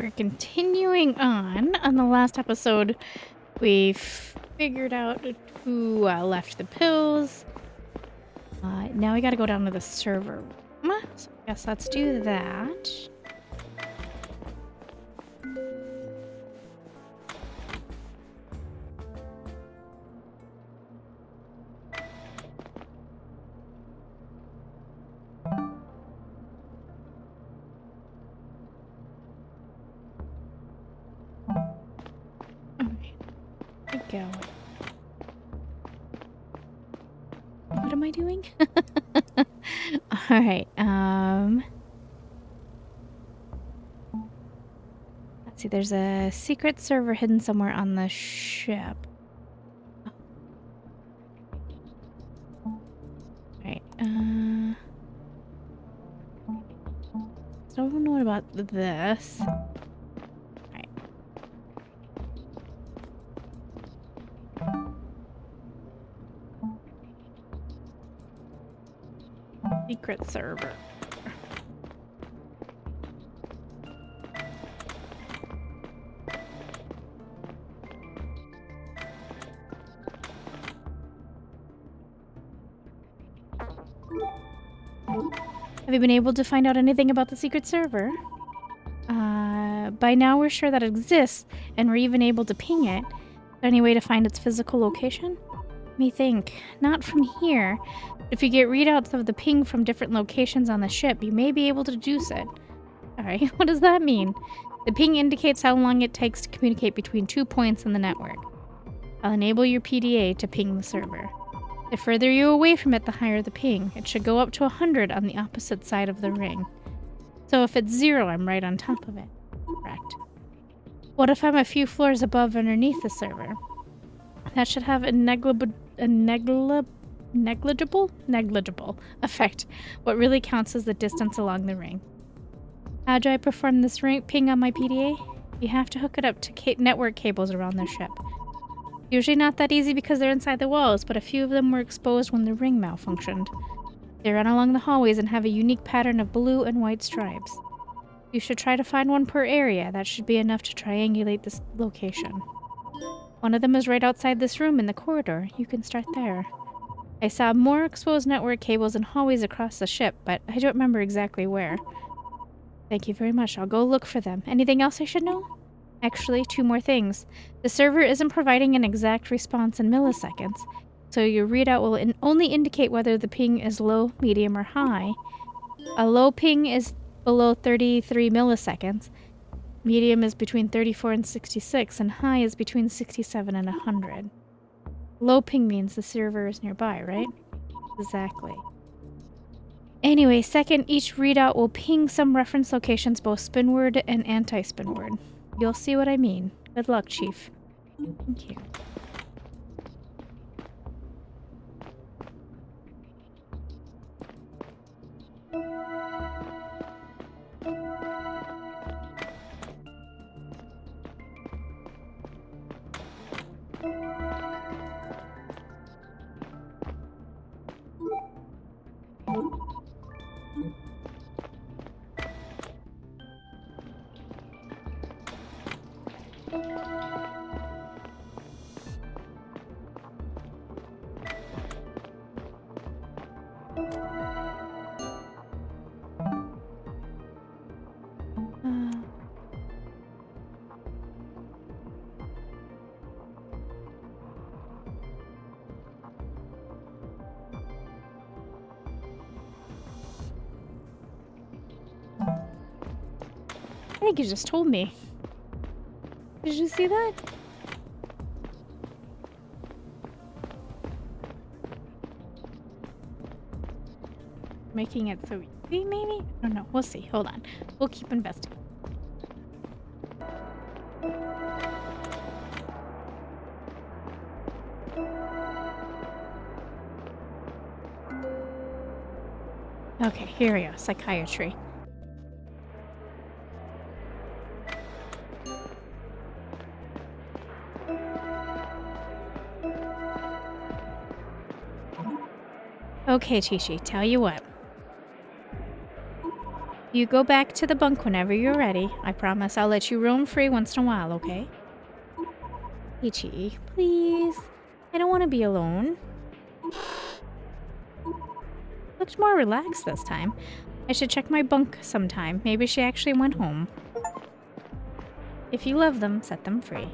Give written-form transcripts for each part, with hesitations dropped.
we're continuing on. On the last episode, we figured out who left the pills. Now we gotta go down to the server room. So I guess let's do that. Go. What am I doing? Alright, let's see, there's a secret server hidden somewhere on the ship. Alright, so I don't know about this. Secret server. Have you been able to find out anything about the secret server? By now we're sure that it exists, and we're even able to ping it. Is there any way to find its physical location? Let me think. Not from here. If you get readouts of the ping from different locations on the ship, you may be able to deduce it. Alright, what does that mean? The ping indicates how long it takes to communicate between 2 points in the network. I'll enable your PDA to ping the server. The further you away from it, the higher the ping. It should go up to 100 on the opposite side of the ring. So if it's 0, I'm right on top of it. Correct. What if I'm a few floors above underneath the server? That should have a negligible effect. What really counts is the distance along the ring. How do I perform this ping on my PDA? You have to hook it up to network cables around the ship. Usually not that easy because they're inside the walls, but a few of them were exposed when the ring malfunctioned. They run along the hallways and have a unique pattern of blue and white stripes. You should try to find one per area. That should be enough to triangulate this location. One of them is right outside this room in the corridor. You can start there. I saw more exposed network cables and hallways across the ship, but I don't remember exactly where. Thank you very much. I'll go look for them. Anything else I should know? Actually, 2 more things. The server isn't providing an exact response in milliseconds, so your readout will only indicate whether the ping is low, medium, or high. A low ping is below 33 milliseconds, medium is between 34 and 66, and high is between 67 and 100. Low ping means the server is nearby, right? Exactly. Anyway, second, each readout will ping some reference locations, both spinward and anti-spinward. You'll see what I mean. Good luck, Chief. Thank you. I think you just told me. Did you see that? Making it so easy, maybe? I don't know. We'll see. Hold on. We'll keep investing. Okay, here we go. Psychiatry. Okay, Chi-Chi, tell you what. You go back to the bunk whenever you're ready. I promise I'll let you roam free once in a while, okay? Ichi, please. I don't want to be alone. Looked more relaxed this time. I should check my bunk sometime. Maybe she actually went home. If you love them, set them free.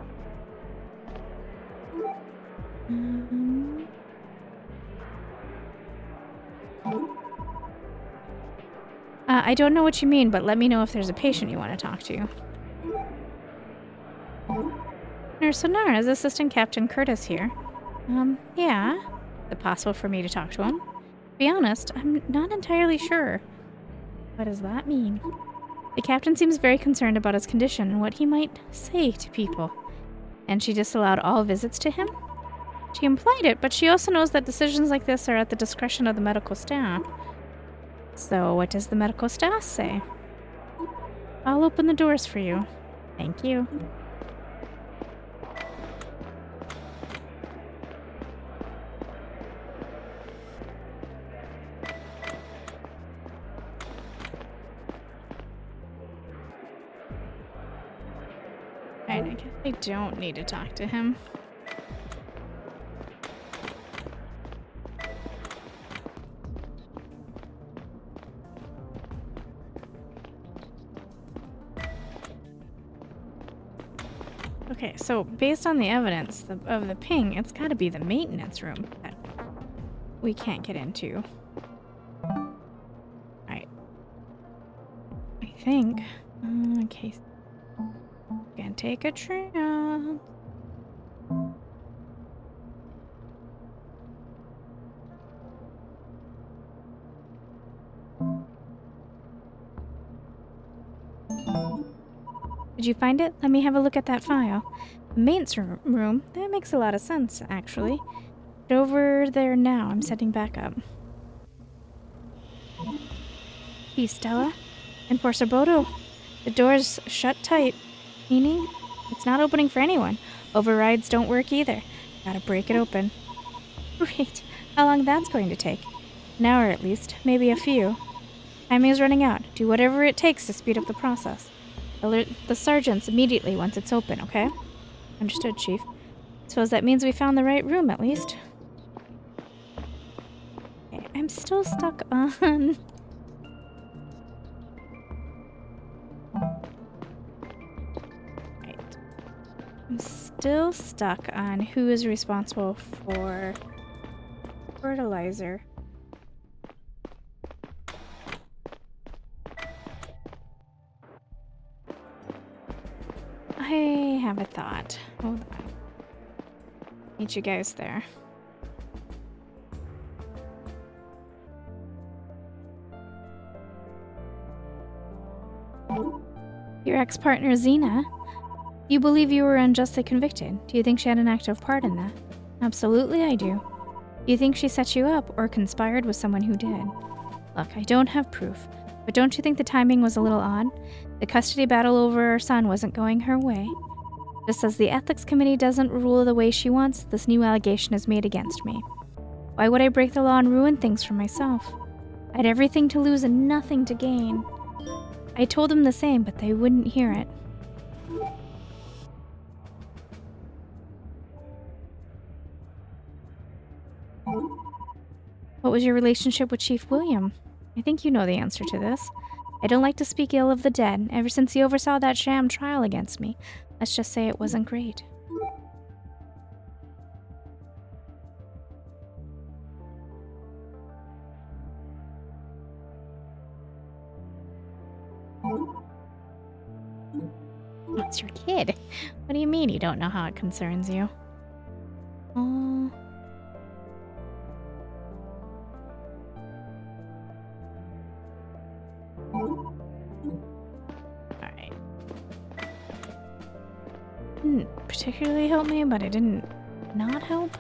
I don't know what you mean, but let me know if there's a patient you want to talk to. Nurse Sonara, is Assistant Captain Curtis here? Yeah. Is it possible for me to talk to him? To be honest, I'm not entirely sure. What does that mean? The captain seems very concerned about his condition and what he might say to people. And she disallowed all visits to him? She implied it, but she also knows that decisions like this are at the discretion of the medical staff. So what does the medical staff say? I'll open the doors for you. Thank you. Alright, I guess I don't need to talk to him. Okay, so based on the evidence of the ping, it's got to be the maintenance room that we can't get into. Alright. I think. Okay. Gonna take a chance. Did you find it? Let me have a look at that file. The maintenance room? That makes a lot of sense, actually. Get over there now. I'm setting back up. Key, Stella. Enforcer Bodo. The door's shut tight. Meaning? It's not opening for anyone. Overrides don't work either. Gotta break it open. Great. How long that's going to take? An hour at least. Maybe a few. Timing is running out. Do whatever it takes to speed up the process. Alert the sergeants immediately once it's open, okay? Understood, Chief. Suppose that means we found the right room, at least. Okay, I'm still stuck on... Right. I'm still stuck on who is responsible for fertilizer. I have a thought. Hold on. Meet you guys there. Your ex-partner, Xena. You believe you were unjustly convicted. Do you think she had an active part in that? Absolutely, I do. Do you think she set you up or conspired with someone who did? Look, I don't have proof, but don't you think the timing was a little odd? The custody battle over her son wasn't going her way. Just as the ethics committee doesn't rule the way she wants, this new allegation is made against me. Why would I break the law and ruin things for myself? I had everything to lose and nothing to gain. I told them the same, but they wouldn't hear it. What was your relationship with Chief William? I think you know the answer to this. I don't like to speak ill of the dead. Ever since he oversaw that sham trial against me, let's just say it wasn't great. That's your kid. What do you mean you don't know how it concerns you? Oh. Alright. Didn't particularly help me, but it didn't not help.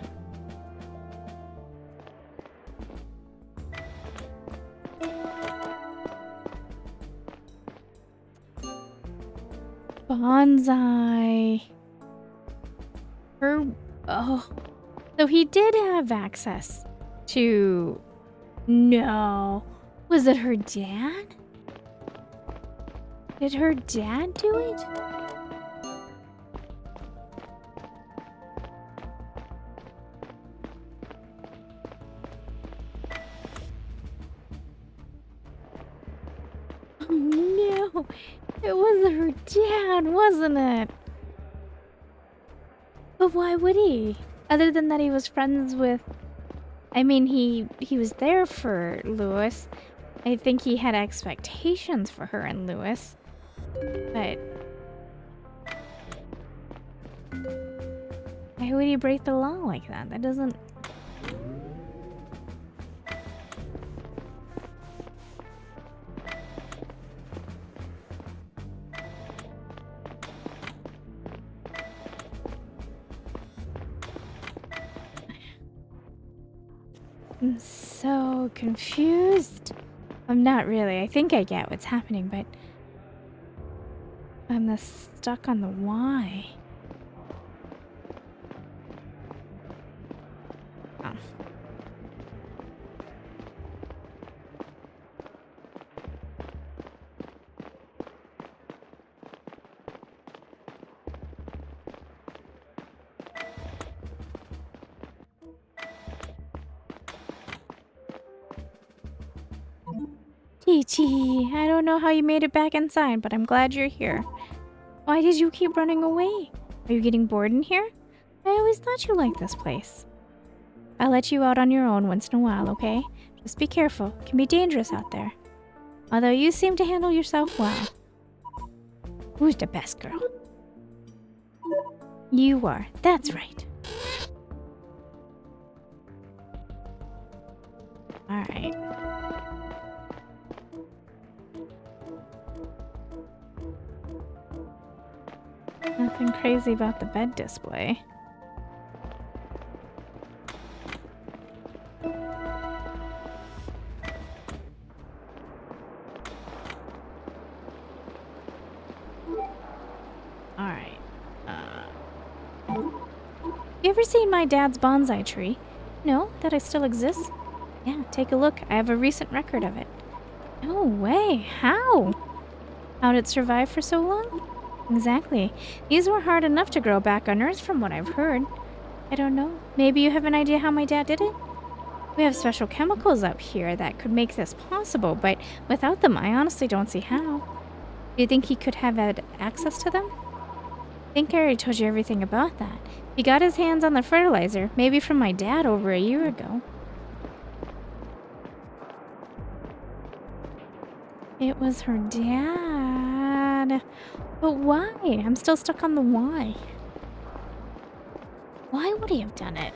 Bonsai. Oh. So he did have access to... No. Was it her dad? Did her dad do it? Oh no! It was her dad, wasn't it? But why would he? Other than that he was friends with... I mean, he was there for Lewis. I think he had expectations for her and Lewis. But... why would he break the law like that? That doesn't... I'm so confused. I'm not really. I think I get what's happening, but... I'm stuck on the why. Oh. Chi-Chi, I don't know how you made it back inside, but I'm glad you're here. Why did you keep running away? Are you getting bored in here? I always thought you liked this place. I'll let you out on your own once in a while, okay? Just be careful. It can be dangerous out there. Although you seem to handle yourself well. Who's the best girl? You are. That's right. Alright. Nothing crazy about the bed display. Alright. You ever seen my dad's bonsai tree? No? That it still exists? Yeah, take a look. I have a recent record of it. No way. How? How did it survive for so long? Exactly. These were hard enough to grow back on Earth from what I've heard. I don't know. Maybe you have an idea how my dad did it? We have special chemicals up here that could make this possible, but without them, I honestly don't see how. Do you think he could have had access to them? I think I already told you everything about that. He got his hands on the fertilizer, maybe from my dad over a year ago. It was her dad. But why? I'm still stuck on the why. Why would he have done it?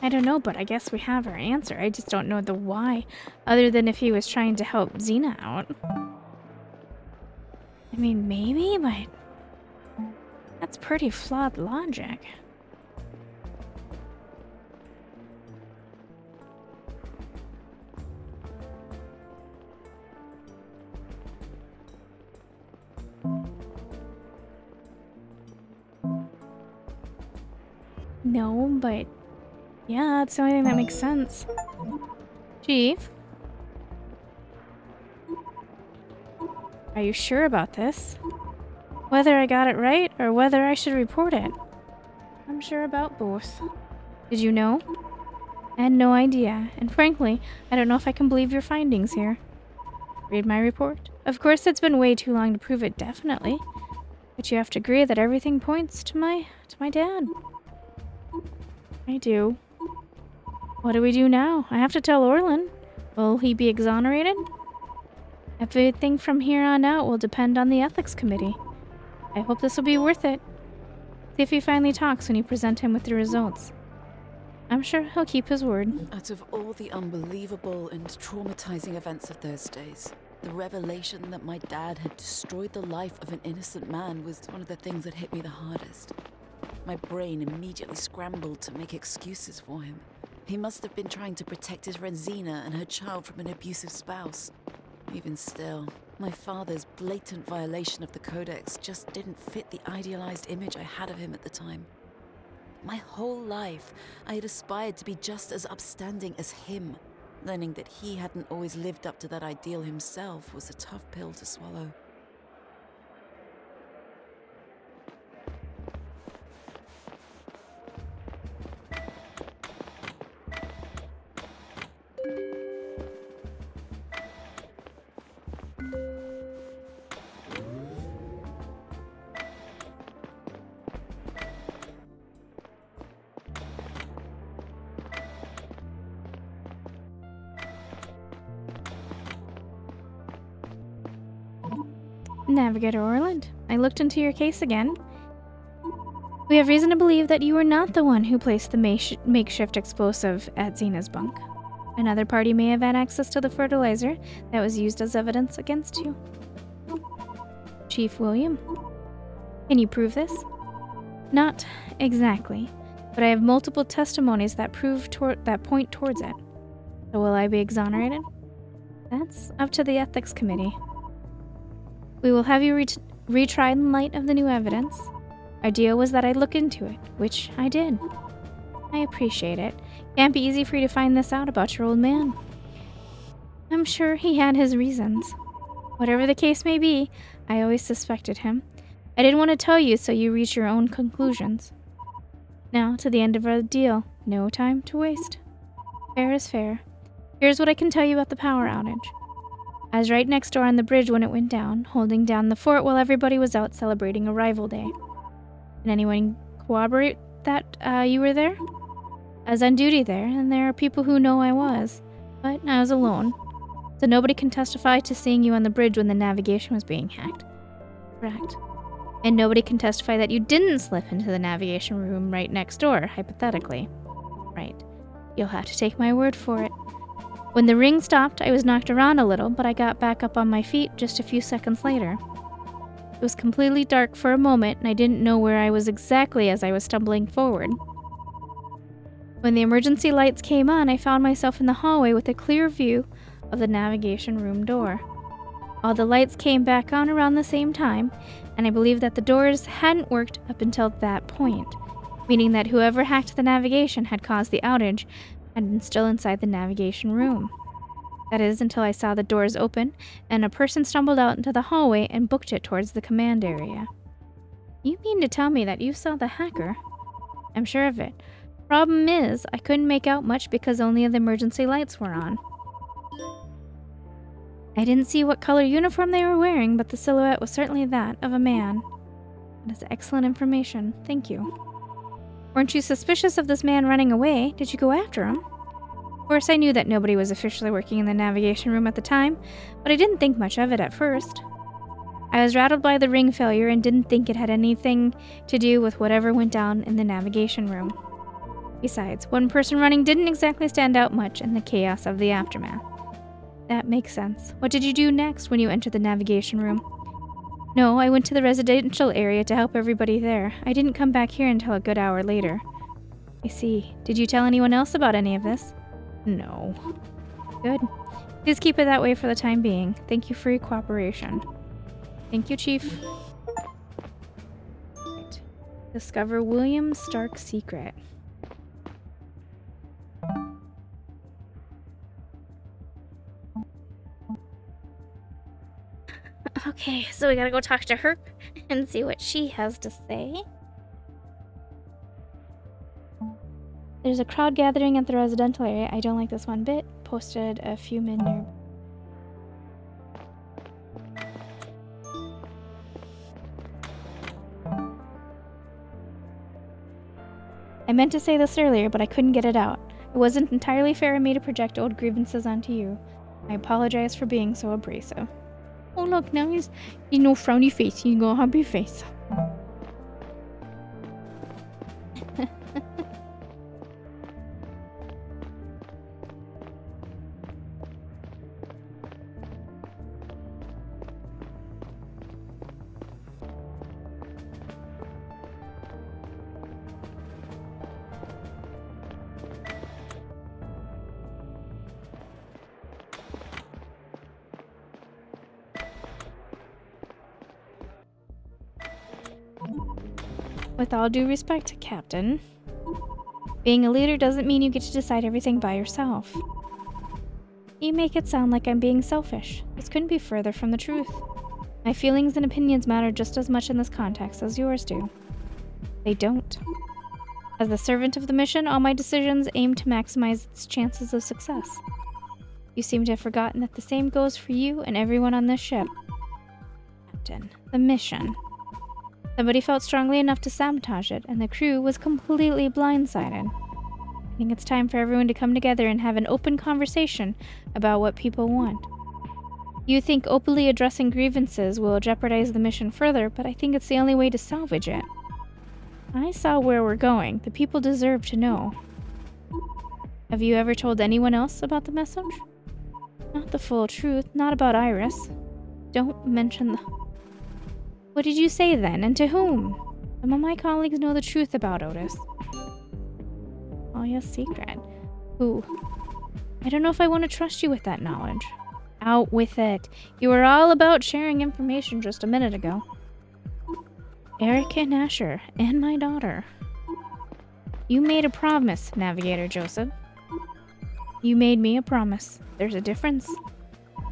I don't know, but I guess we have our answer. I just don't know the why, other than if he was trying to help Xena out. I mean, maybe, but that's pretty flawed logic. No, but yeah, that's the only thing that makes sense. Chief? Are you sure about this? Whether I got it right or whether I should report it? I'm sure about both. Did you know? I had no idea, and frankly, I don't know if I can believe your findings here. Read my report. Of course, it's been way too long to prove it definitely, but you have to agree that everything points to my dad. I do. What do we do now? I have to tell Orlin. Will he be exonerated? Everything from here on out will depend on the ethics committee. I hope this will be worth it. See if he finally talks when you present him with the results. I'm sure he'll keep his word. Out of all the unbelievable and traumatizing events of those days, the revelation that my dad had destroyed the life of an innocent man was one of the things that hit me the hardest. My brain immediately scrambled to make excuses for him. He must have been trying to protect his friend Xena and her child from an abusive spouse. Even still, my father's blatant violation of the Codex just didn't fit the idealized image I had of him at the time. My whole life, I had aspired to be just as upstanding as him. Learning that he hadn't always lived up to that ideal himself was a tough pill to swallow. Navigator Orland, I looked into your case again. We have reason to believe that you were not the one who placed the makeshift explosive at Xena's bunk. Another party may have had access to the fertilizer that was used as evidence against you. Chief William, can you prove this? Not exactly, but I have multiple testimonies that point towards it. So will I be exonerated? That's up to the Ethics Committee. We will have you retried in light of the new evidence. Our deal was that I'd look into it, which I did. I appreciate it. Can't be easy for you to find this out about your old man. I'm sure he had his reasons. Whatever the case may be, I always suspected him. I didn't want to tell you so you reach your own conclusions. Now, to the end of our deal. No time to waste. Fair is fair. Here's what I can tell you about the power outage. I was right next door on the bridge when it went down, holding down the fort while everybody was out celebrating Arrival Day. Can anyone corroborate that you were there? I was on duty there, and there are people who know I was, but I was alone, so nobody can testify to seeing you on the bridge when the navigation was being hacked. Correct. And nobody can testify that you didn't slip into the navigation room right next door, hypothetically. Right. You'll have to take my word for it. When the ring stopped, I was knocked around a little, but I got back up on my feet just a few seconds later. It was completely dark for a moment, and I didn't know where I was exactly as I was stumbling forward. When the emergency lights came on, I found myself in the hallway with a clear view of the navigation room door. All the lights came back on around the same time, and I believe that the doors hadn't worked up until that point, meaning that whoever hacked the navigation had caused the outage and been still inside the navigation room. That is, until I saw the doors open, and a person stumbled out into the hallway and booked it towards the command area. You mean to tell me that you saw the hacker? I'm sure of it. Problem is, I couldn't make out much because only the emergency lights were on. I didn't see what color uniform they were wearing, but the silhouette was certainly that of a man. That is excellent information. Thank you. Weren't you suspicious of this man running away? Did you go after him? Of course, I knew that nobody was officially working in the navigation room at the time, but I didn't think much of it at first. I was rattled by the ring failure and didn't think it had anything to do with whatever went down in the navigation room. Besides, one person running didn't exactly stand out much in the chaos of the aftermath. That makes sense. What did you do next when you entered the navigation room? No, I went to the residential area to help everybody there. I didn't come back here until a good hour later. I see. Did you tell anyone else about any of this? No. Good. Please keep it that way for the time being. Thank you for your cooperation. Thank you, Chief. Right. Discover William Stark's secret. Okay, so we gotta go talk to her and see what she has to say. There's a crowd gathering at the residential area. I don't like this one bit. Posted a few men near. I meant to say this earlier, but I couldn't get it out. It wasn't entirely fair of me to project old grievances onto you. I apologize for being so abrasive. Oh look, now he's no frowny face, he's got a happy face. With all due respect, Captain, being a leader doesn't mean you get to decide everything by yourself. You make it sound like I'm being selfish. This couldn't be further from the truth. My feelings and opinions matter just as much in this context as yours do. They don't. As the servant of the mission, all my decisions aim to maximize its chances of success. You seem to have forgotten that the same goes for you and everyone on this ship. Captain, the mission. Somebody felt strongly enough to sabotage it, and the crew was completely blindsided. I think it's time for everyone to come together and have an open conversation about what people want. You think openly addressing grievances will jeopardize the mission further, but I think it's the only way to salvage it. I saw where we're going. The people deserve to know. Have you ever told anyone else about the message? Not the full truth, not about Iris. Don't mention the... What did you say then, and to whom? Some of my colleagues know the truth about Otis. Oh, yes, secret. Who? I don't know if I want to trust you with that knowledge. Out with it. You were all about sharing information just a minute ago. Eric and Asher, and my daughter. You made a promise, Navigator Joseph. You made me a promise. There's a difference.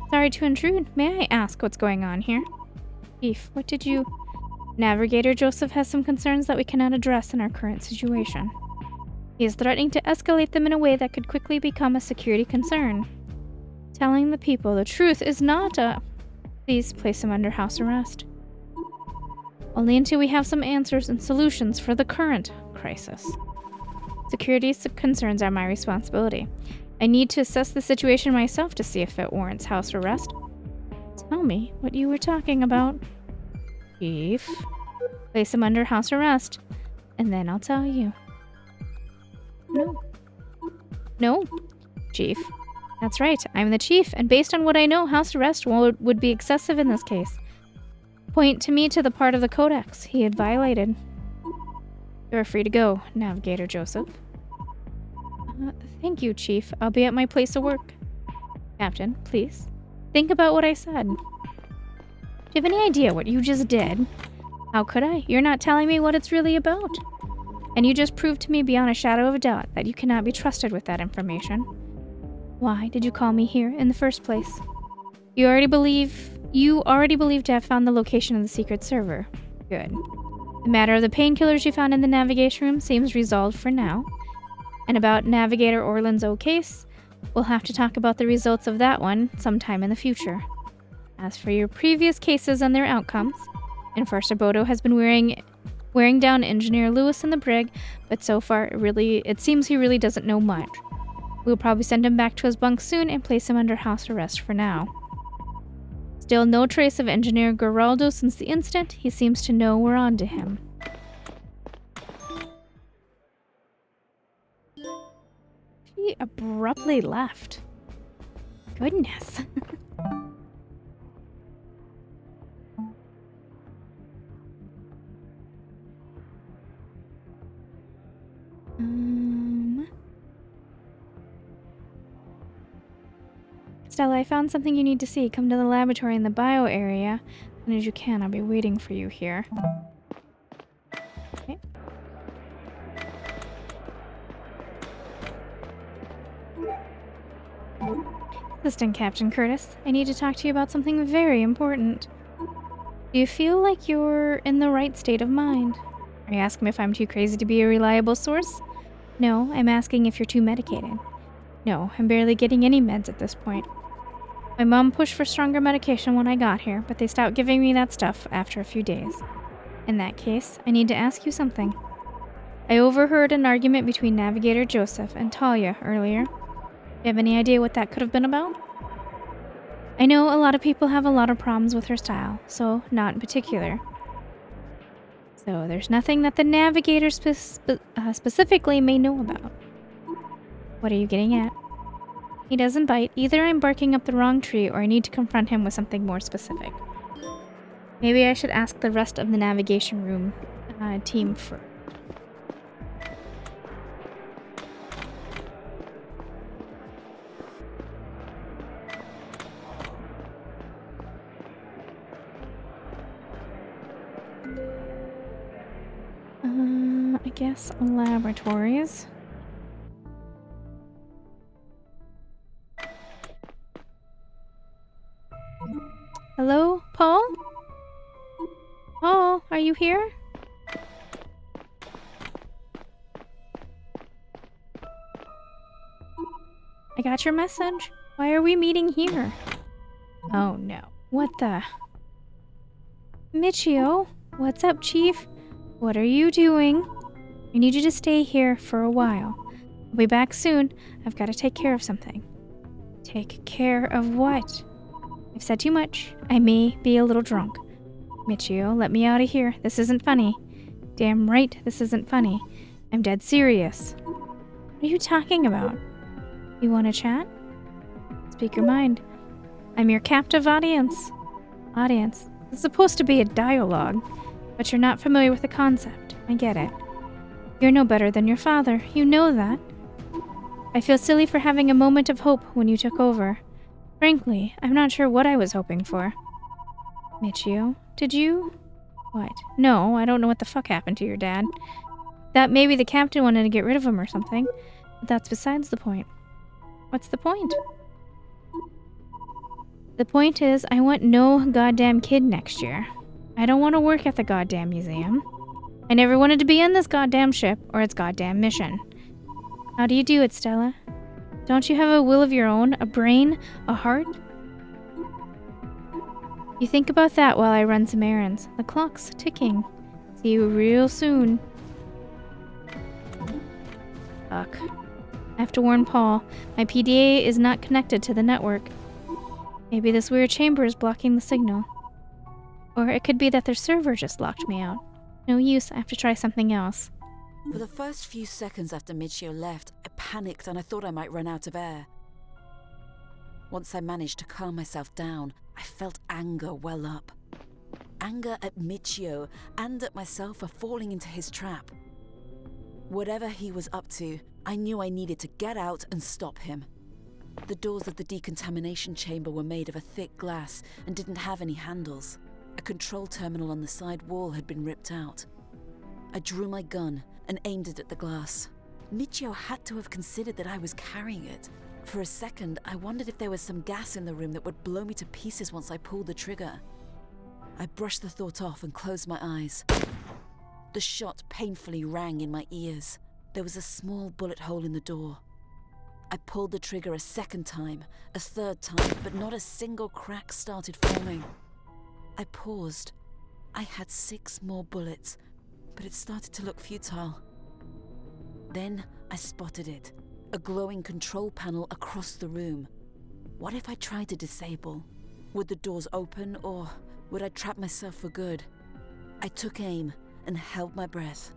Sorry to intrude. May I ask what's going on here? Chief, what did you... Navigator Joseph has some concerns that we cannot address in our current situation. He is threatening to escalate them in a way that could quickly become a security concern. Telling the people the truth is not a... Please place him under house arrest. Only until we have some answers and solutions for the current crisis. Security concerns are my responsibility. I need to assess the situation myself to see if it warrants house arrest. Tell me what you were talking about. Chief. Place him under house arrest, and then I'll tell you. No. No, Chief. That's right, I'm the chief, and based on what I know, house arrest would be excessive in this case. Point to me to the part of the Codex he had violated. You're free to go, Navigator Joseph. Thank you, Chief. I'll be at my place of work. Captain, please. Think about what I said. Do you have any idea what you just did? How could I? You're not telling me what it's really about. And you just proved to me beyond a shadow of a doubt that you cannot be trusted with that information. Why did you call me here in the first place? You already believe to have found the location of the secret server. Good. The matter of the painkillers you found in the navigation room seems resolved for now. And about Navigator Orland's case, we'll have to talk about the results of that one sometime in the future. As for your previous cases and their outcomes, Enforcer Bodo has been wearing down Engineer Lewis in the brig, but so far it seems he really doesn't know much. We'll probably send him back to his bunk soon and place him under house arrest for now. Still no trace of Engineer Geraldo since the incident. He seems to know we're on to him. She abruptly left. Goodness. Stella, I found something you need to see. Come to the laboratory in the bio area. As soon as you can, I'll be waiting for you here. Okay. Assistant Captain Curtis, I need to talk to you about something very important. Do you feel like you're in the right state of mind? Are you asking me if I'm too crazy to be a reliable source? No, I'm asking if you're too medicated. No, I'm barely getting any meds at this point. My mom pushed for stronger medication when I got here, but they stopped giving me that stuff after a few days. In that case, I need to ask you something. I overheard an argument between Navigator Joseph and Talia earlier. Do you have any idea what that could have been about? I know a lot of people have a lot of problems with her style, so not in particular. So there's nothing that the Navigator specifically may know about. What are you getting at? He doesn't bite. Either I'm barking up the wrong tree or I need to confront him with something more specific. Maybe I should ask the rest of the navigation room team first. I guess laboratories. Hello, Paul? Paul, are you here? I got your message. Why are we meeting here? Oh no. What the? Michio? What's up, Chief? What are you doing? I need you to stay here for a while. I'll be back soon. I've got to take care of something. Take care of what? I've said too much. I may be a little drunk. Michio, let me out of here. This isn't funny. Damn right, this isn't funny. I'm dead serious. What are you talking about? You want to chat? Speak your mind. I'm your captive audience. Audience. It's supposed to be a dialogue, but you're not familiar with the concept. I get it. You're no better than your father. You know that. I feel silly for having a moment of hope when you took over. Frankly, I'm not sure what I was hoping for. Michio, did you? What? No, I don't know what the fuck happened to your dad. That maybe the captain wanted to get rid of him or something, but that's besides the point. What's the point? The point is, I want no goddamn kid next year. I don't want to work at the goddamn museum. I never wanted to be on this goddamn ship or its goddamn mission. How do you do it, Stella? Don't you have a will of your own? A brain? A heart? You think about that while I run some errands. The clock's ticking. See you real soon. Fuck. I have to warn Paul. My PDA is not connected to the network. Maybe this weird chamber is blocking the signal. Or it could be that their server just locked me out. No use, I have to try something else. For the first few seconds after Michio left, I panicked and I thought I might run out of air. Once I managed to calm myself down, I felt anger well up. Anger at Michio and at myself for falling into his trap. Whatever he was up to, I knew I needed to get out and stop him. The doors of the decontamination chamber were made of a thick glass and didn't have any handles. A control terminal on the side wall had been ripped out. I drew my gun and aimed it at the glass. Michio had to have considered that I was carrying it. For a second, I wondered if there was some gas in the room that would blow me to pieces once I pulled the trigger. I brushed the thought off and closed my eyes. The shot painfully rang in my ears. There was a small bullet hole in the door. I pulled the trigger a second time, a third time, but not a single crack started forming. I paused. I had 6 more bullets, but it started to look futile. Then I spotted it, a glowing control panel across the room. What if I tried to disable? Would the doors open, or would I trap myself for good? I took aim and held my breath.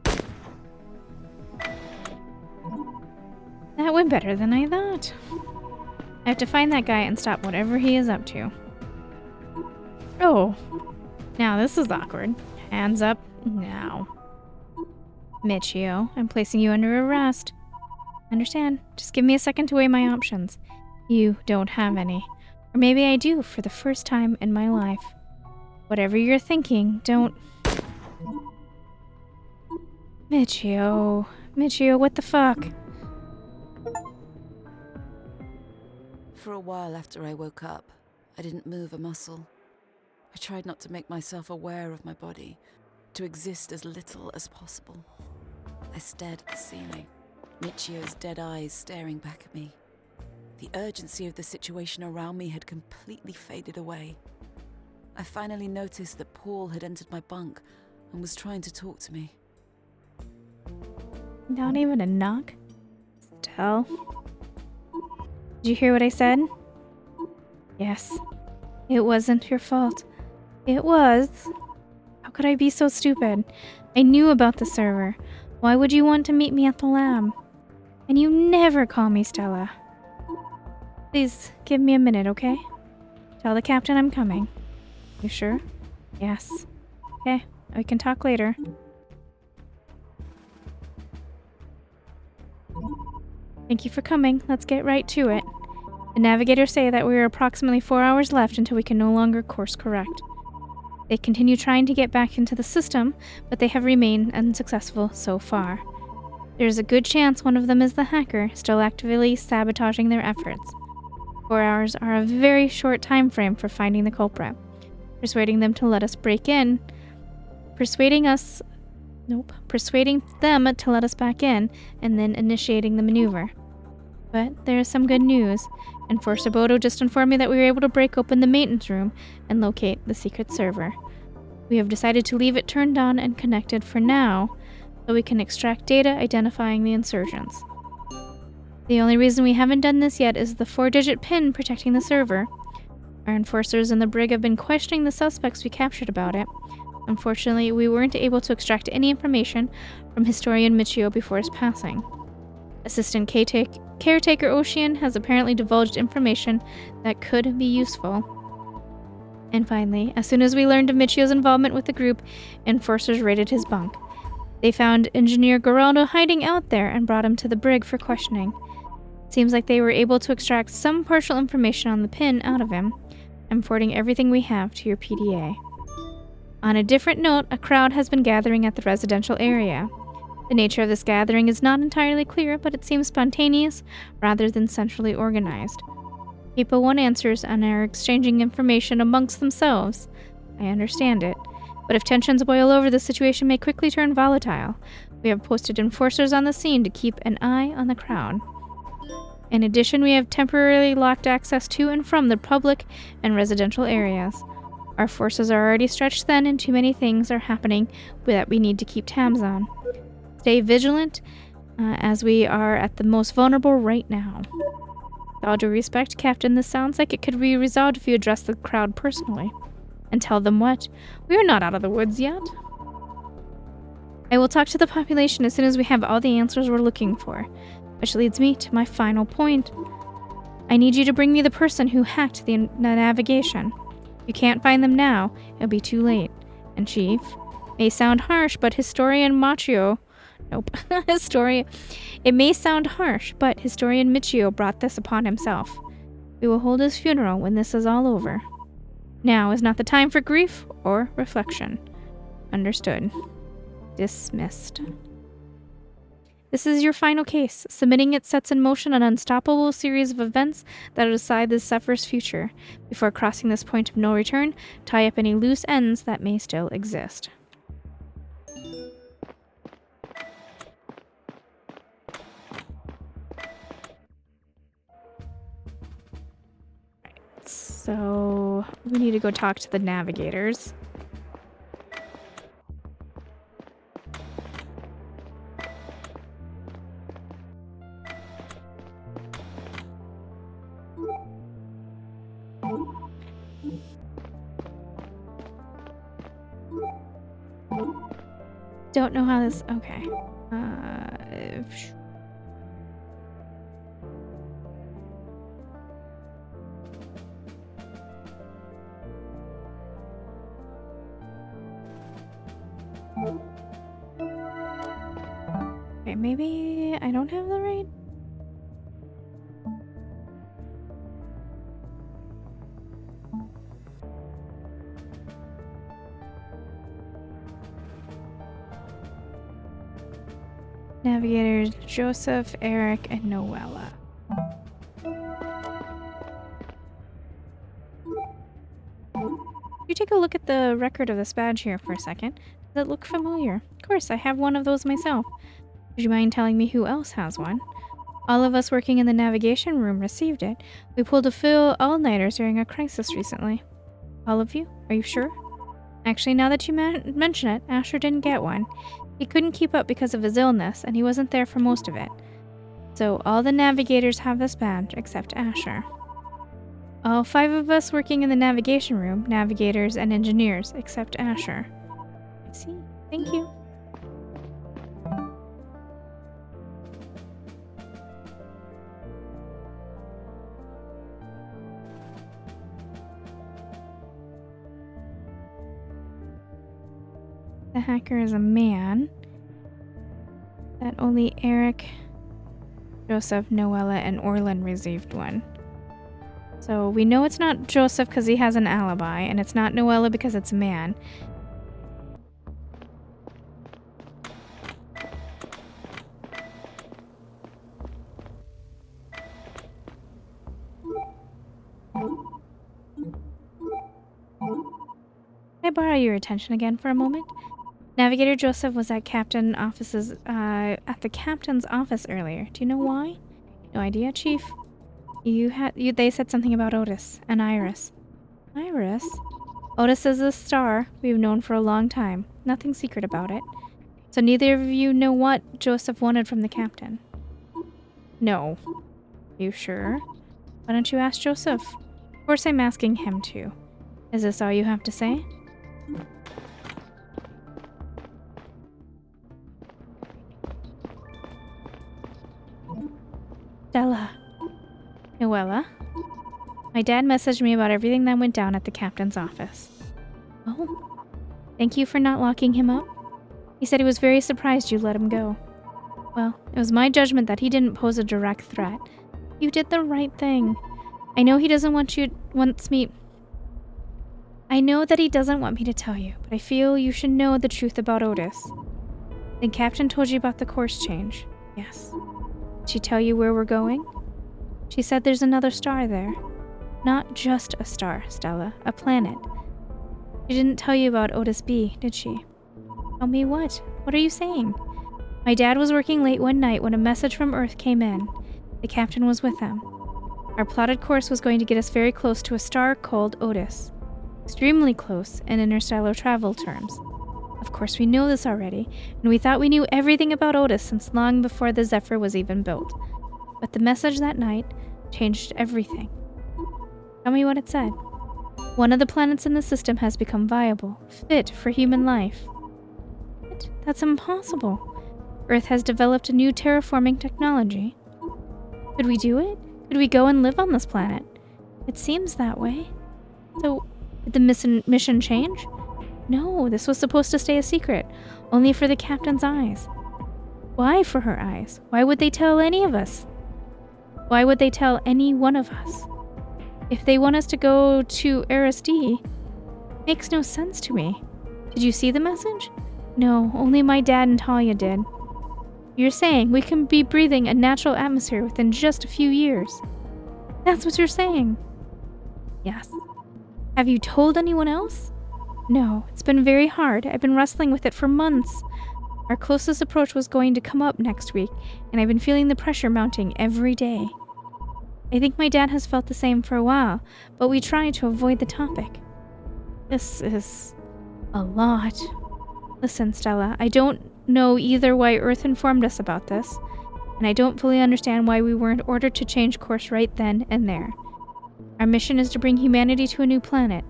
That went better than I thought. I have to find that guy and stop whatever he is up to. Oh, now this is awkward. Hands up now. Michio, I'm placing you under arrest. Understand? Just give me a second to weigh my options. You don't have any. Or maybe I do for the first time in my life. Whatever you're thinking, don't... Michio, what the fuck? For a while after I woke up, I didn't move a muscle. I tried not to make myself aware of my body, to exist as little as possible. I stared at the ceiling, Michio's dead eyes staring back at me. The urgency of the situation around me had completely faded away. I finally noticed that Paul had entered my bunk and was trying to talk to me. Not even a knock? Stell? Did you hear what I said? Yes. It wasn't your fault. It was. How could I be so stupid? I knew about the server. Why would you want to meet me at the lab? And you never call me Stella. Please, give me a minute, okay? Tell the captain I'm coming. You sure? Yes. Okay, we can talk later. Thank you for coming. Let's get right to it. The navigators say that we are approximately 4 hours left until we can no longer course correct. They continue trying to get back into the system, but they have remained unsuccessful so far. There is a good chance one of them is the hacker, still actively sabotaging their efforts. 4 hours are a very short time frame for finding the culprit. persuading them to let us break in, persuading them to let us back in, and then initiating the maneuver. But there is some good news. Enforcer Bodo just informed me that we were able to break open the maintenance room and locate the secret server. We have decided to leave it turned on and connected for now, so we can extract data identifying the insurgents. The only reason we haven't done this yet is the 4-digit pin protecting the server. Our enforcers in the brig have been questioning the suspects we captured about it. Unfortunately, we weren't able to extract any information from historian Michio before his passing. Assistant Caretaker Ocean has apparently divulged information that could be useful. And finally, as soon as we learned of Michio's involvement with the group, enforcers raided his bunk. They found Engineer Geraldo hiding out there and brought him to the brig for questioning. It seems like they were able to extract some partial information on the pin out of him. I'm forwarding everything we have to your PDA. On a different note, a crowd has been gathering at the residential area. The nature of this gathering is not entirely clear, but it seems spontaneous rather than centrally organized. People want answers and are exchanging information amongst themselves. I understand it. But if tensions boil over, the situation may quickly turn volatile. We have posted enforcers on the scene to keep an eye on the crowd. In addition, we have temporarily locked access to and from the public and residential areas. Our forces are already stretched thin and too many things are happening that we need to keep tabs on. Stay vigilant, as we are at the most vulnerable right now. With all due respect, Captain, this sounds like it could be resolved if you address the crowd personally. And tell them what? We are not out of the woods yet. I will talk to the population as soon as we have all the answers we're looking for. Which leads me to my final point. I need you to bring me the person who hacked the navigation. If you can't find them now, it'll be too late. And Chief, may sound harsh, but historian Michio brought this upon himself. We will hold his funeral when this is all over. Now is not the time for grief or reflection. Understood. Dismissed. This is your final case. Submitting it sets in motion an unstoppable series of events that will decide the Zephyr's future. Before crossing this point of no return, tie up any loose ends that may still exist. So, we need to go talk to the navigators. Don't know how this... Okay. Okay, maybe I don't have the right... Navigators Joseph, Eric, and Noella. You take a look at the record of this badge here for a second. Does it look familiar? Of course, I have one of those myself. Would you mind telling me who else has one? All of us working in the navigation room received it. We pulled a full all-nighters during a crisis recently. All of you? Are you sure? Actually, now that you mention it, Asher didn't get one. He couldn't keep up because of his illness, and he wasn't there for most of it. So all the navigators have this badge, except Asher. All 5 of us working in the navigation room, navigators and engineers, except Asher. I see. Thank you. The hacker is a man. That only Eric, Joseph, Noella, and Orlin received one. So we know it's not Joseph because he has an alibi, and it's not Noella because it's a man. I borrow your attention again for a moment? Navigator Joseph was at the captain's office earlier. Do you know why? No idea, Chief. They said something about Otis and Iris. Iris? Otis is a star we've known for a long time. Nothing secret about it. So neither of you know what Joseph wanted from the captain? No. You sure? Why don't you ask Joseph? Of course I'm asking him too. Is this all you have to say? Stella. Noella. My dad messaged me about everything that went down at the captain's office. Oh. Thank you for not locking him up. He said he was very surprised you let him go. Well, it was my judgment that he didn't pose a direct threat. You did the right thing. I know he doesn't want me. I know that he doesn't want me to tell you, but I feel you should know the truth about Otis. The captain told you about the course change. Yes. Did she tell you where we're going? She said there's another star there. Not just a star, Stella. A planet. She didn't tell you about Otis B, did she? Tell me what? What are you saying? My dad was working late one night when a message from Earth came in. The captain was with him. Our plotted course was going to get us very close to a star called Otis. Extremely close in interstellar travel terms. Of course, we know this already, and we thought we knew everything about Otis since long before the Zephyr was even built. But the message that night changed everything. Tell me what it said. One of the planets in the system has become viable, fit for human life. What? That's impossible. Earth has developed a new terraforming technology. Could we do it? Could we go and live on this planet? It seems that way. So, did the mission change? No, this was supposed to stay a secret, only for the captain's eyes. Why for her eyes? Why would they tell any of us? Why would they tell any one of us? If they want us to go to Eris D, makes no sense to me. Did you see the message? No, only my dad and Talia did. You're saying we can be breathing a natural atmosphere within just a few years. That's what you're saying. Yes. Have you told anyone else? No, it's been very hard. I've been wrestling with it for months. Our closest approach was going to come up next week, and I've been feeling the pressure mounting every day. I think my dad has felt the same for a while, but we try to avoid the topic. This is a lot. Listen, Stella, I don't know either why Earth informed us about this, and I don't fully understand why we weren't ordered to change course right then and there. Our mission is to bring humanity to a new planet,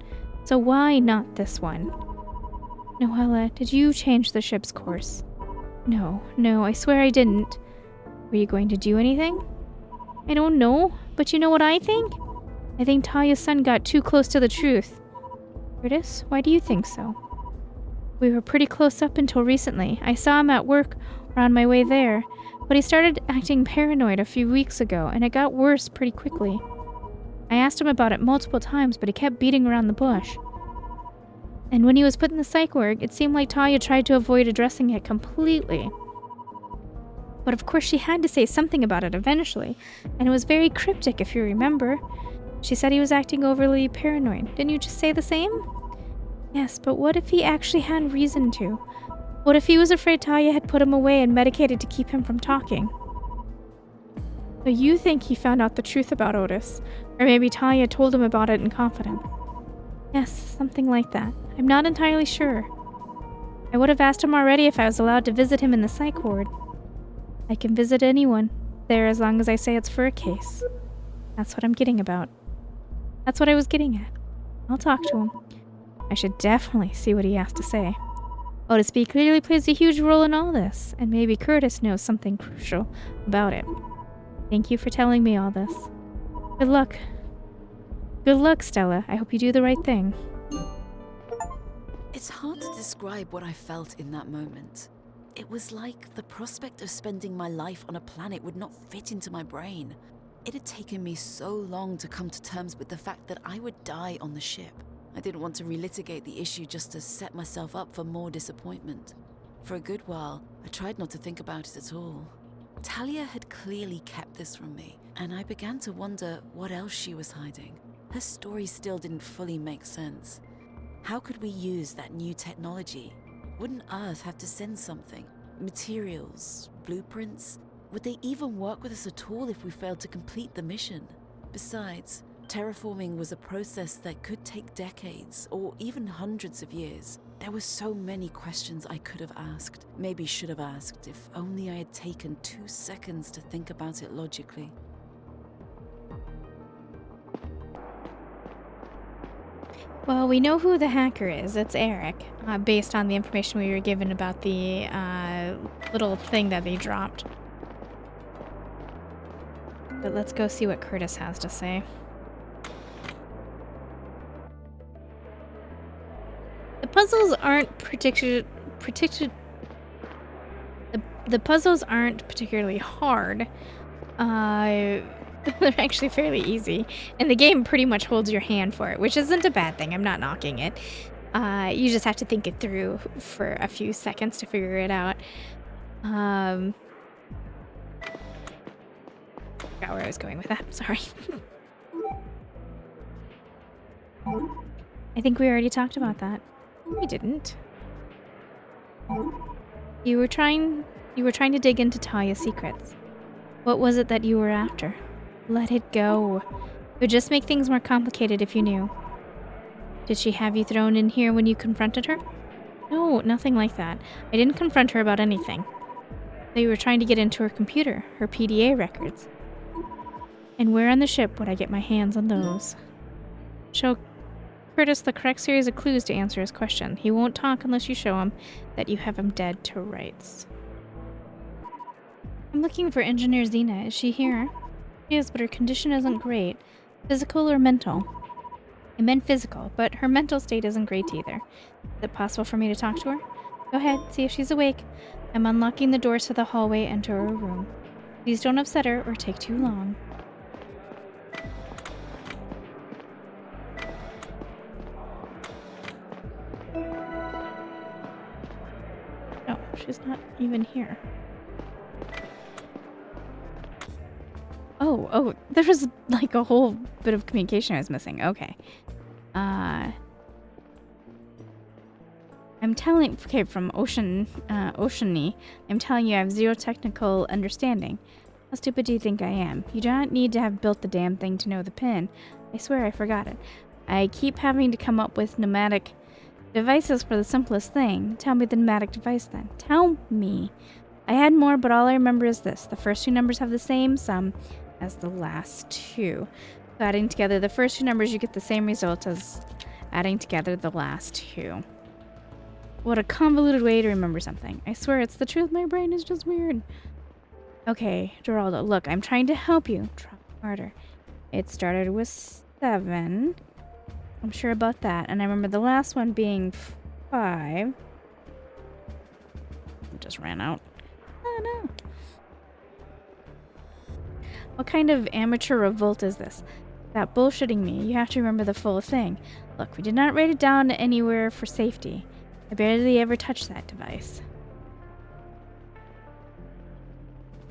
so why not this one? Noella, did you change the ship's course? No, I swear I didn't. Were you going to do anything? I don't know, but you know what I think? I think Talia's son got too close to the truth. Curtis, why do you think so? We were pretty close up until recently. I saw him at work or on my way there, but he started acting paranoid a few weeks ago, and it got worse pretty quickly. I asked him about it multiple times, but he kept beating around the bush. And when he was put in the psych ward, it seemed like Talia tried to avoid addressing it completely. But of course she had to say something about it eventually, and it was very cryptic if you remember. She said he was acting overly paranoid. Didn't you just say the same? Yes, but what if he actually had reason to? What if he was afraid Talia had put him away and medicated to keep him from talking? So you think he found out the truth about Otis, or maybe Talia told him about it in confidence? Yes, something like that. I'm not entirely sure. I would have asked him already if I was allowed to visit him in the psych ward. I can visit anyone there as long as I say it's for a case. That's what I'm getting about. That's what I was getting at. I'll talk to him. I should definitely see what he has to say. Otis B clearly plays a huge role in all this, and maybe Curtis knows something crucial about it. Thank you for telling me all this. Good luck. Good luck, Stella. I hope you do the right thing. It's hard to describe what I felt in that moment. It was like the prospect of spending my life on a planet would not fit into my brain. It had taken me so long to come to terms with the fact that I would die on the ship. I didn't want to relitigate the issue just to set myself up for more disappointment. For a good while, I tried not to think about it at all. Talia had clearly kept this from me, and I began to wonder what else she was hiding. Her story still didn't fully make sense. How could we use that new technology? Wouldn't Earth have to send something? Materials, blueprints? Would they even work with us at all if we failed to complete the mission? Besides, terraforming was a process that could take decades or even hundreds of years. There were so many questions I could have asked, maybe should have asked, if only I had taken 2 seconds to think about it logically. Well, we know who the hacker is. It's Eric, based on the information we were given about the little thing that they dropped. But let's go see what Curtis has to say. The puzzles aren't the puzzles aren't particularly hard. They're actually fairly easy, and the game pretty much holds your hand for it, which isn't a bad thing. I'm not knocking it. You just have to think it through for a few seconds to figure it out. Forgot where I was going with that. Sorry. I think we already talked about that. We didn't. You were trying to dig into Talia's secrets. What was it that you were after? Let it go. It would just make things more complicated if you knew. Did she have you thrown in here when you confronted her? No, nothing like that. I didn't confront her about anything. They were trying to get into her computer, her PDA records. And where on the ship would I get my hands on those? Show Curtis the correct series of clues to answer his question. He won't talk unless you show him that you have him dead to rights. I'm looking for Engineer Xena. Is she here? Yes, but her condition isn't great. Physical or mental? I meant physical, but her mental state isn't great either. Is it possible for me to talk to her? Go ahead, see if she's awake. I'm unlocking the doors to the hallway and to her room. Please don't upset her or take too long. No, she's not even here. Oh, there was like a whole bit of communication I was missing. Okay. I'm telling, okay, from Oceany, I'm telling you I have zero technical understanding. How stupid do you think I am? You do not need to have built the damn thing to know the pin. I swear I forgot it. I keep having to come up with pneumatic devices for the simplest thing. Tell me the pneumatic device then. Tell me. I had more, but all I remember is this. The first two numbers have the same sum as the last two. So adding together the first two numbers, you get the same result as adding together the last two. What a convoluted way to remember something. I swear it's the truth. My brain is just weird. Okay, Geraldo, look, I'm trying to help you. Try harder. It started with 7. I'm sure about that. And I remember the last one being 5. It just ran out. Oh no. What kind of amateur revolt is this? That bullshitting me. You have to remember the full thing. Look, we did not write it down anywhere for safety. I barely ever touched that device.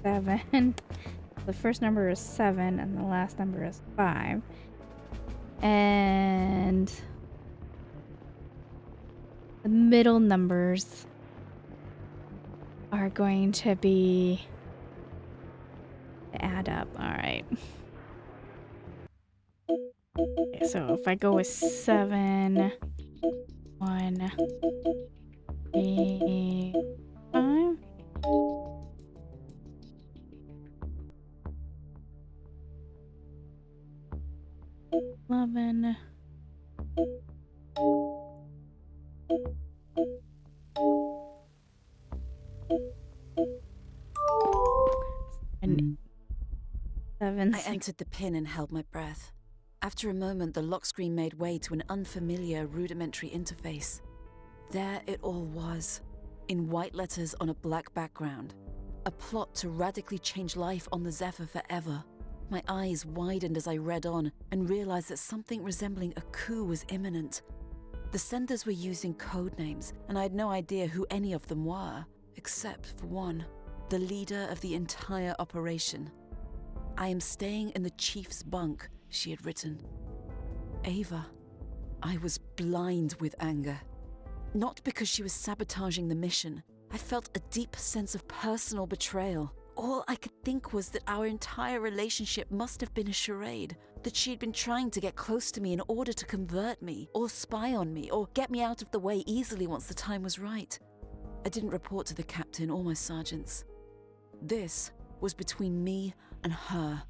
7. The first number is 7, and the last number is 5. And the middle numbers are going to be to add up. All right. Okay, so if I go with 7, 1, 3, 5. 11. And 7. I entered the pin and held my breath. After a moment, the lock screen made way to an unfamiliar, rudimentary interface. There it all was, in white letters on a black background. A plot to radically change life on the Zephyr forever. My eyes widened as I read on and realized that something resembling a coup was imminent. The senders were using code names, and I had no idea who any of them were, except for one, the leader of the entire operation. I am staying in the chief's bunk, she had written. Ava. I was blind with anger. Not because she was sabotaging the mission. I felt a deep sense of personal betrayal. All I could think was that our entire relationship must have been a charade, that she had been trying to get close to me in order to convert me, or spy on me, or get me out of the way easily once the time was right. I didn't report to the captain or my sergeants. This was between me and her.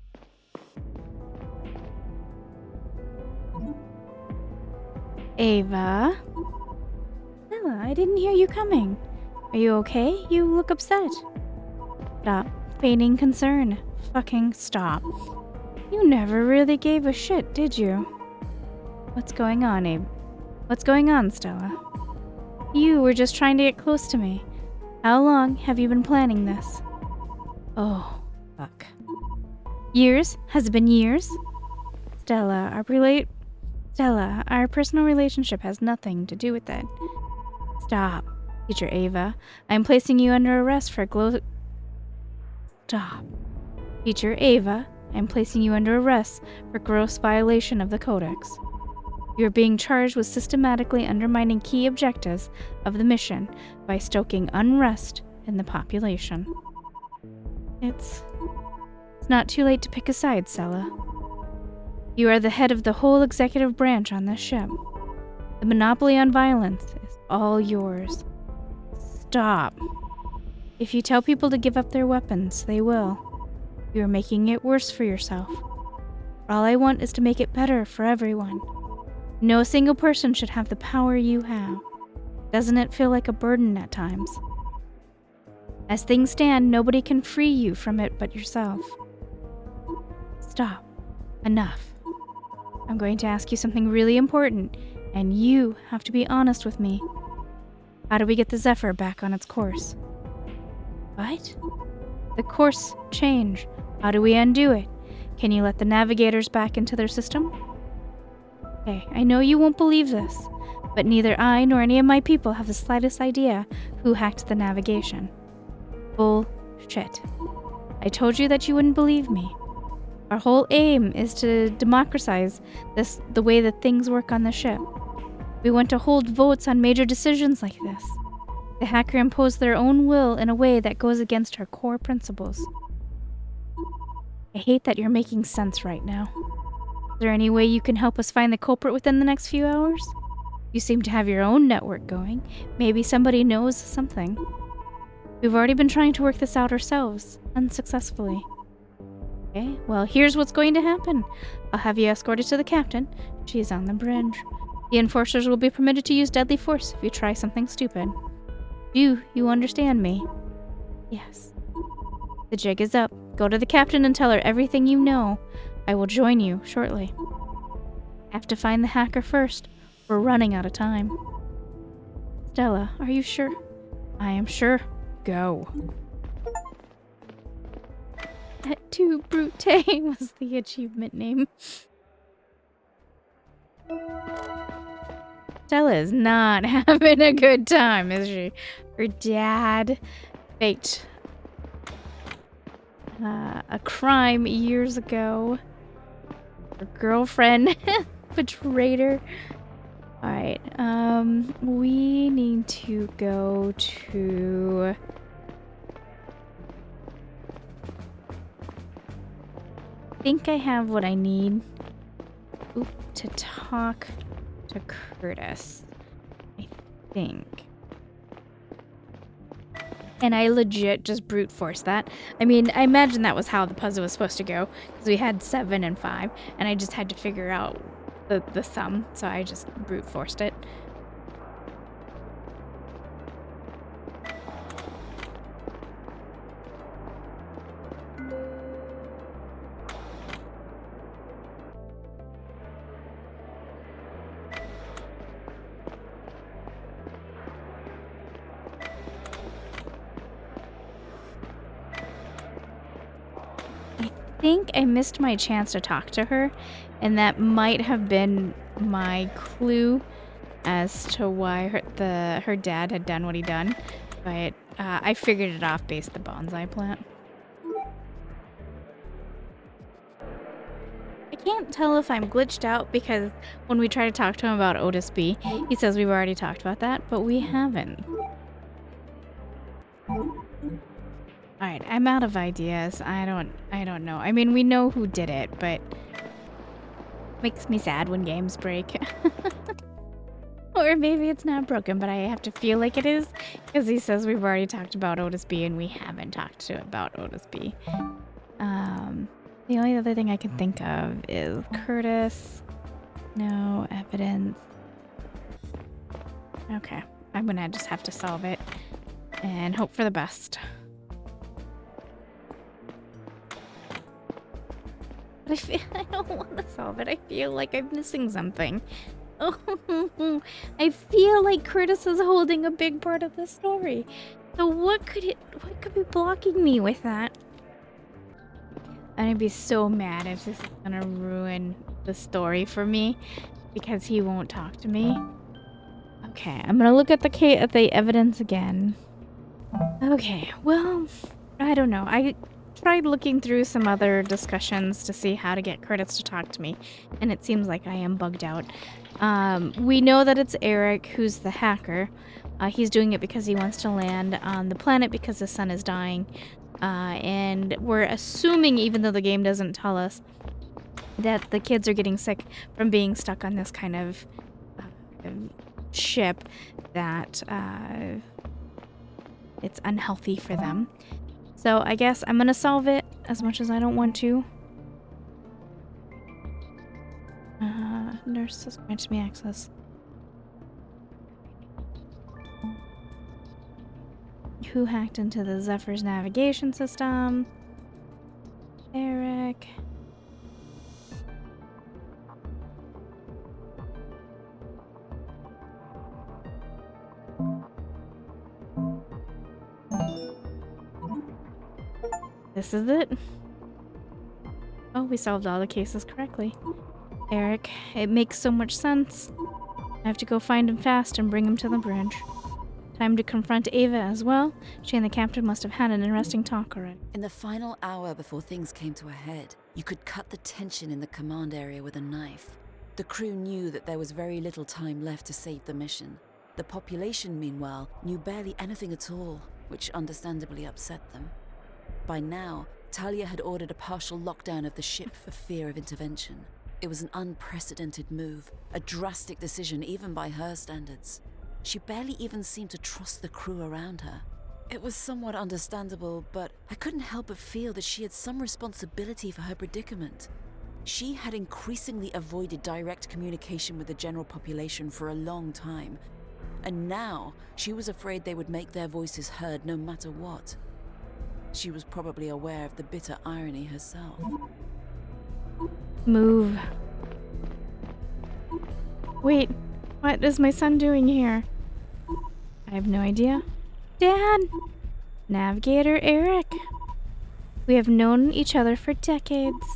Ava? Stella, I didn't hear you coming. Are you okay? You look upset. Stop feigning concern. Fucking stop. You never really gave a shit, did you? What's going on, Abe? What's going on, Stella? You were just trying to get close to me. How long have you been planning this? Oh, fuck. Years? Has it been years? Stella, our personal relationship has nothing to do with it. Stop, Teacher Ava. I'm placing you under arrest for Stop. Teacher Ava, I'm placing you under arrest for gross violation of the Codex. You're being charged with systematically undermining key objectives of the mission by stoking unrest in the population. It's not too late to pick a side, Stella. You are the head of the whole executive branch on this ship. The monopoly on violence is all yours. Stop. If you tell people to give up their weapons, they will. You are making it worse for yourself. All I want is to make it better for everyone. No single person should have the power you have. Doesn't it feel like a burden at times? As things stand, nobody can free you from it but yourself. Stop. Enough. I'm going to ask you something really important, and you have to be honest with me. How do we get the Zephyr back on its course? What? The course change. How do we undo it? Can you let the navigators back into their system? Okay, I know you won't believe this, but neither I nor any of my people have the slightest idea who hacked the navigation. Bullshit. I told you that you wouldn't believe me. Our whole aim is to democratize the way that things work on the ship. We want to hold votes on major decisions like this. The hacker imposed their own will in a way that goes against our core principles. I hate that you're making sense right now. Is there any way you can help us find the culprit within the next few hours? You seem to have your own network going. Maybe somebody knows something. We've already been trying to work this out ourselves, unsuccessfully. Okay, well, here's what's going to happen. I'll have you escorted to the captain. She's on the bridge. The enforcers will be permitted to use deadly force if you try something stupid. You understand me? Yes. The jig is up. Go to the captain and tell her everything you know. I will join you shortly. Have to find the hacker first. We're running out of time. Stella, are you sure? I am sure. Go. Et tu, Brute was the achievement name. Stella is not having a good time, is she? Her dad faked a crime years ago. Her girlfriend betrayed her. Alright, we need to go to... I think I have what I need to talk to Curtis. I think. And I legit just brute forced that. I mean, I imagine that was how the puzzle was supposed to go, because we had 7 and 5, and I just had to figure out the sum, so I just brute forced it. I think I missed my chance to talk to her, and that might have been my clue as to why her dad had done what he done, but I figured it off based on the bonsai plant. I can't tell if I'm glitched out because when we try to talk to him about Otis B, he says we've already talked about that, but we haven't. Alright, I'm out of ideas. I don't know. I mean, we know who did it, but makes me sad when games break. Or maybe it's not broken, but I have to feel like it is because he says we've already talked about Otis B and we haven't talked about Otis B. The only other thing I can think of is Curtis. No evidence. Okay, I'm gonna just have to solve it and hope for the best. But I don't want to solve it. I feel like I'm missing something. Oh, I feel like Curtis is holding a big part of the story. So what could be blocking me with that? I'd be so mad if this is gonna ruin the story for me because he won't talk to me. Okay, I'm gonna look at the evidence again. Okay, well, I don't know. I tried looking through some other discussions to see how to get Curtis to talk to me, and it seems like I am bugged out. We know that it's Eric who's the hacker. He's doing it because he wants to land on the planet because his son is dying. And we're assuming, even though the game doesn't tell us, that the kids are getting sick from being stuck on this kind of ship that it's unhealthy for them. So I guess I'm gonna solve it as much as I don't want to. Nurse has granted me access. Who hacked into the Zephyr's navigation system? Eric. This is it. Oh, we solved all the cases correctly. Eric, it makes so much sense. I have to go find him fast and bring him to the bridge. Time to confront Ava as well. She and the captain must have had an interesting talk already. In the final hour before things came to a head, you could cut the tension in the command area with a knife. The crew knew that there was very little time left to save the mission. The population, meanwhile, knew barely anything at all, which understandably upset them. By now, Talia had ordered a partial lockdown of the ship for fear of intervention. It was an unprecedented move, a drastic decision even by her standards. She barely even seemed to trust the crew around her. It was somewhat understandable, but I couldn't help but feel that she had some responsibility for her predicament. She had increasingly avoided direct communication with the general population for a long time, and now she was afraid they would make their voices heard no matter what. She was probably aware of the bitter irony herself. Move. Wait, what is my son doing here? I have no idea. Dad! Navigator Eric. We have known each other for decades.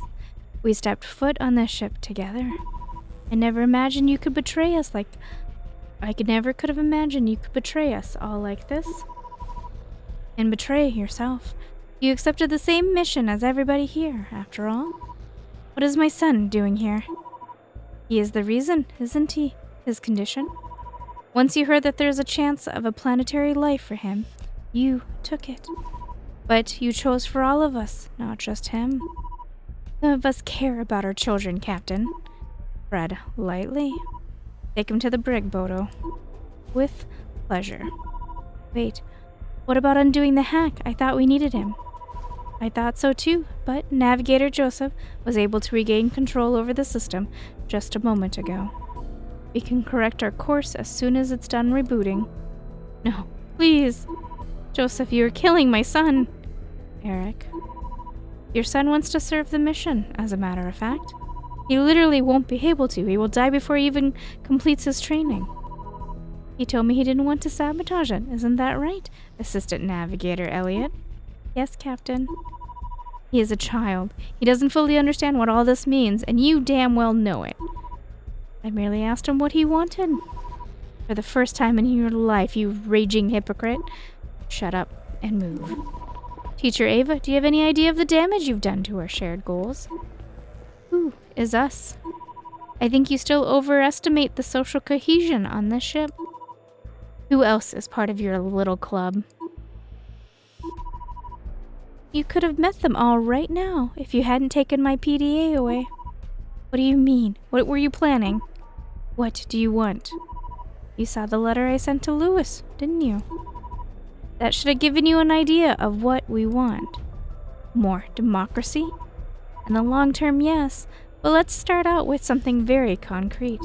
We stepped foot on this ship together. I never imagined you could betray us like... never could have imagined you could betray us all like this. And betray yourself. You accepted the same mission as everybody here, after all. What is my son doing here? He is the reason, isn't he? His condition. Once you heard that there's a chance of a planetary life for him, you took it. But you chose for all of us, not just him. Some of us care about our children, Captain. Tread lightly. Take him to the brig, Bodo. With pleasure. Wait, what about undoing the hack? I thought we needed him. I thought so too, but Navigator Joseph was able to regain control over the system just a moment ago. We can correct our course as soon as it's done rebooting. No, please. Joseph, you are killing my son. Eric. Your son wants to serve the mission, as a matter of fact. He literally won't be able to. He will die before he even completes his training. He told me he didn't want to sabotage it. Isn't that right, Assistant Navigator Elliot? Yes, Captain. He is a child. He doesn't fully understand what all this means, and you damn well know it. I merely asked him what he wanted. For the first time in your life, you raging hypocrite. Shut up and move. Teacher Ava, do you have any idea of the damage you've done to our shared goals? Who is us. I think you still overestimate the social cohesion on this ship. Who else is part of your little club? You could have met them all right now if you hadn't taken my PDA away. What do you mean? What were you planning? What do you want? You saw the letter I sent to Lewis, didn't you? That should have given you an idea of what we want. More democracy? In the long term, yes, but let's start out with something very concrete.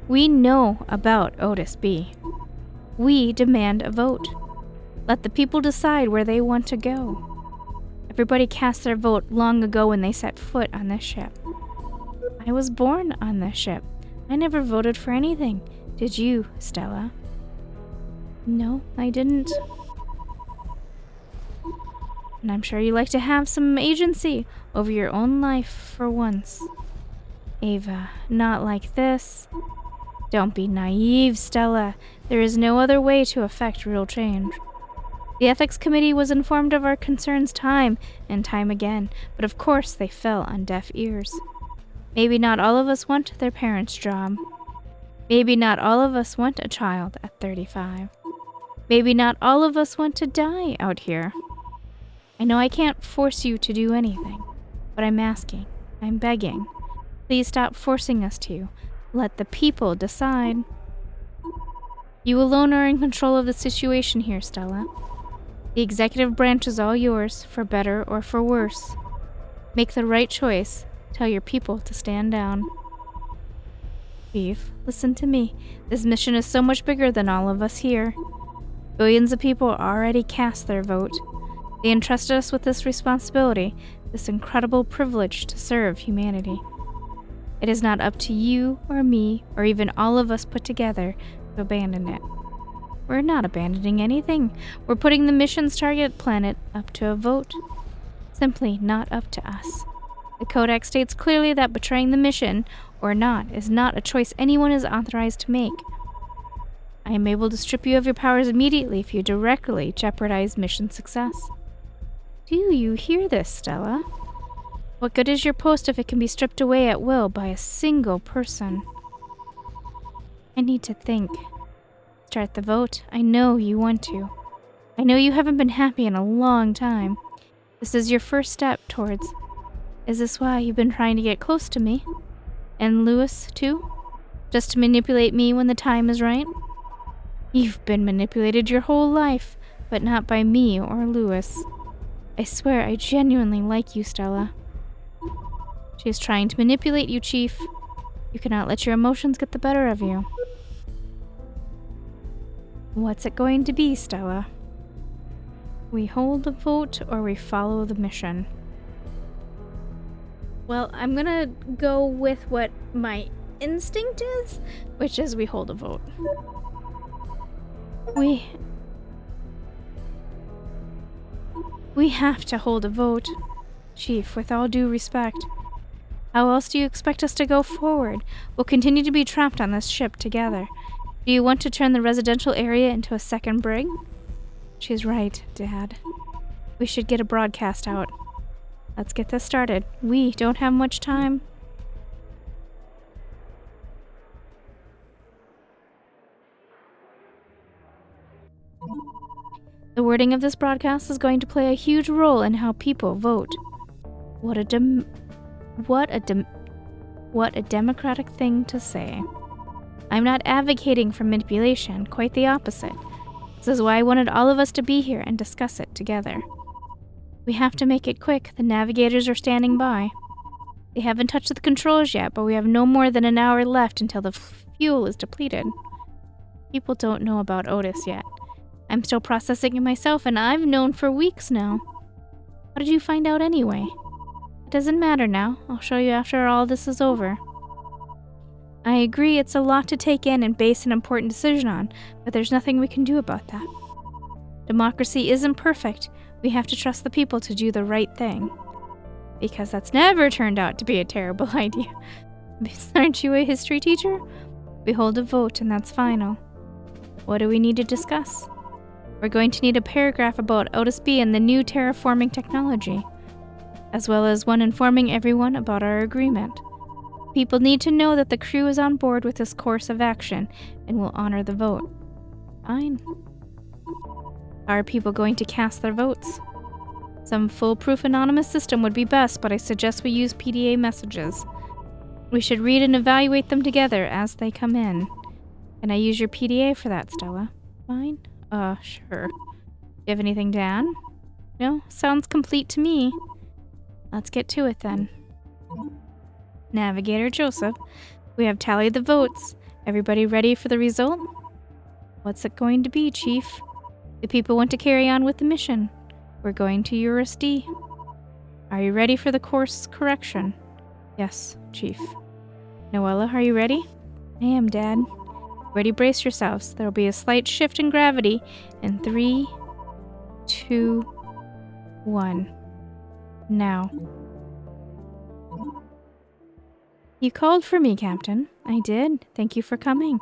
We know about Otis B. We demand a vote. Let the people decide where they want to go. Everybody cast their vote long ago when they set foot on this ship. I was born on this ship. I never voted for anything. Did you, Stella? No, I didn't. And I'm sure you like to have some agency over your own life for once. Ava, not like this. Don't be naive, Stella. There is no other way to effect real change. The Ethics Committee was informed of our concerns time and time again, but of course they fell on deaf ears. Maybe not all of us want their parents' job. Maybe not all of us want a child at 35. Maybe not all of us want to die out here. I know I can't force you to do anything, but I'm asking, I'm begging. Please stop forcing us to. Let the people decide. You alone are in control of the situation here, Stella. The executive branch is all yours, for better or for worse. Make the right choice. Tell your people to stand down. Chief, listen to me. This mission is so much bigger than all of us here. Billions of people already cast their vote. They entrusted us with this responsibility, this incredible privilege to serve humanity. It is not up to you or me or even all of us put together to abandon it. We're not abandoning anything. We're putting the mission's target planet up to a vote. Simply not up to us. The Codex states clearly that betraying the mission, or not, is not a choice anyone is authorized to make. I am able to strip you of your powers immediately if you directly jeopardize mission success. Do you hear this, Stella? What good is your post if it can be stripped away at will by a single person? I need to think. Start the vote. I know you want to. I know you haven't been happy in a long time. This is your first step towards... Is this why you've been trying to get close to me? And Lewis, too? Just to manipulate me when the time is right? You've been manipulated your whole life, but not by me or Lewis. I swear I genuinely like you, Stella. She is trying to manipulate you, Chief. You cannot let your emotions get the better of you. What's it going to be, Stella? We hold the vote or we follow the mission? Well, I'm gonna go with what my instinct is, which is we hold a vote. We have to hold a vote. Chief, with all due respect. How else do you expect us to go forward? We'll continue to be trapped on this ship together. Do you want to turn the residential area into a second brig? She's right, Dad. We should get a broadcast out. Let's get this started. We don't have much time. The wording of this broadcast is going to play a huge role in how people vote. What a democratic thing to say. I'm not advocating for manipulation, quite the opposite. This is why I wanted all of us to be here and discuss it together. We have to make it quick. The navigators are standing by. They haven't touched the controls yet, but we have no more than an hour left until the fuel is depleted. People don't know about Otis yet. I'm still processing it myself, and I've known for weeks now. How did you find out anyway? It doesn't matter now. I'll show you after all this is over. I agree it's a lot to take in and base an important decision on, but there's nothing we can do about that. Democracy isn't perfect. We have to trust the people to do the right thing. Because that's never turned out to be a terrible idea. Aren't you a history teacher? We hold a vote and that's final. What do we need to discuss? We're going to need a paragraph about Otis B and the new terraforming technology, as well as one informing everyone about our agreement. People need to know that the crew is on board with this course of action and will honor the vote. Fine. Are people going to cast their votes? Some foolproof anonymous system would be best, but I suggest we use PDA messages. We should read and evaluate them together as they come in. Can I use your PDA for that, Stella? Fine. Sure. You have anything to add? No? Sounds complete to me. Let's get to it then. Navigator Joseph, we have tallied the votes. Everybody ready for the result? What's it going to be, Chief? The people want to carry on with the mission. We're going to Eurus D. Are you ready for the course correction? Yes, Chief. Noella, are you ready? I am, Dad. Ready, brace yourselves. There will be a slight shift in gravity in 3, 2, 1. Now. You called for me, Captain. I did. Thank you for coming.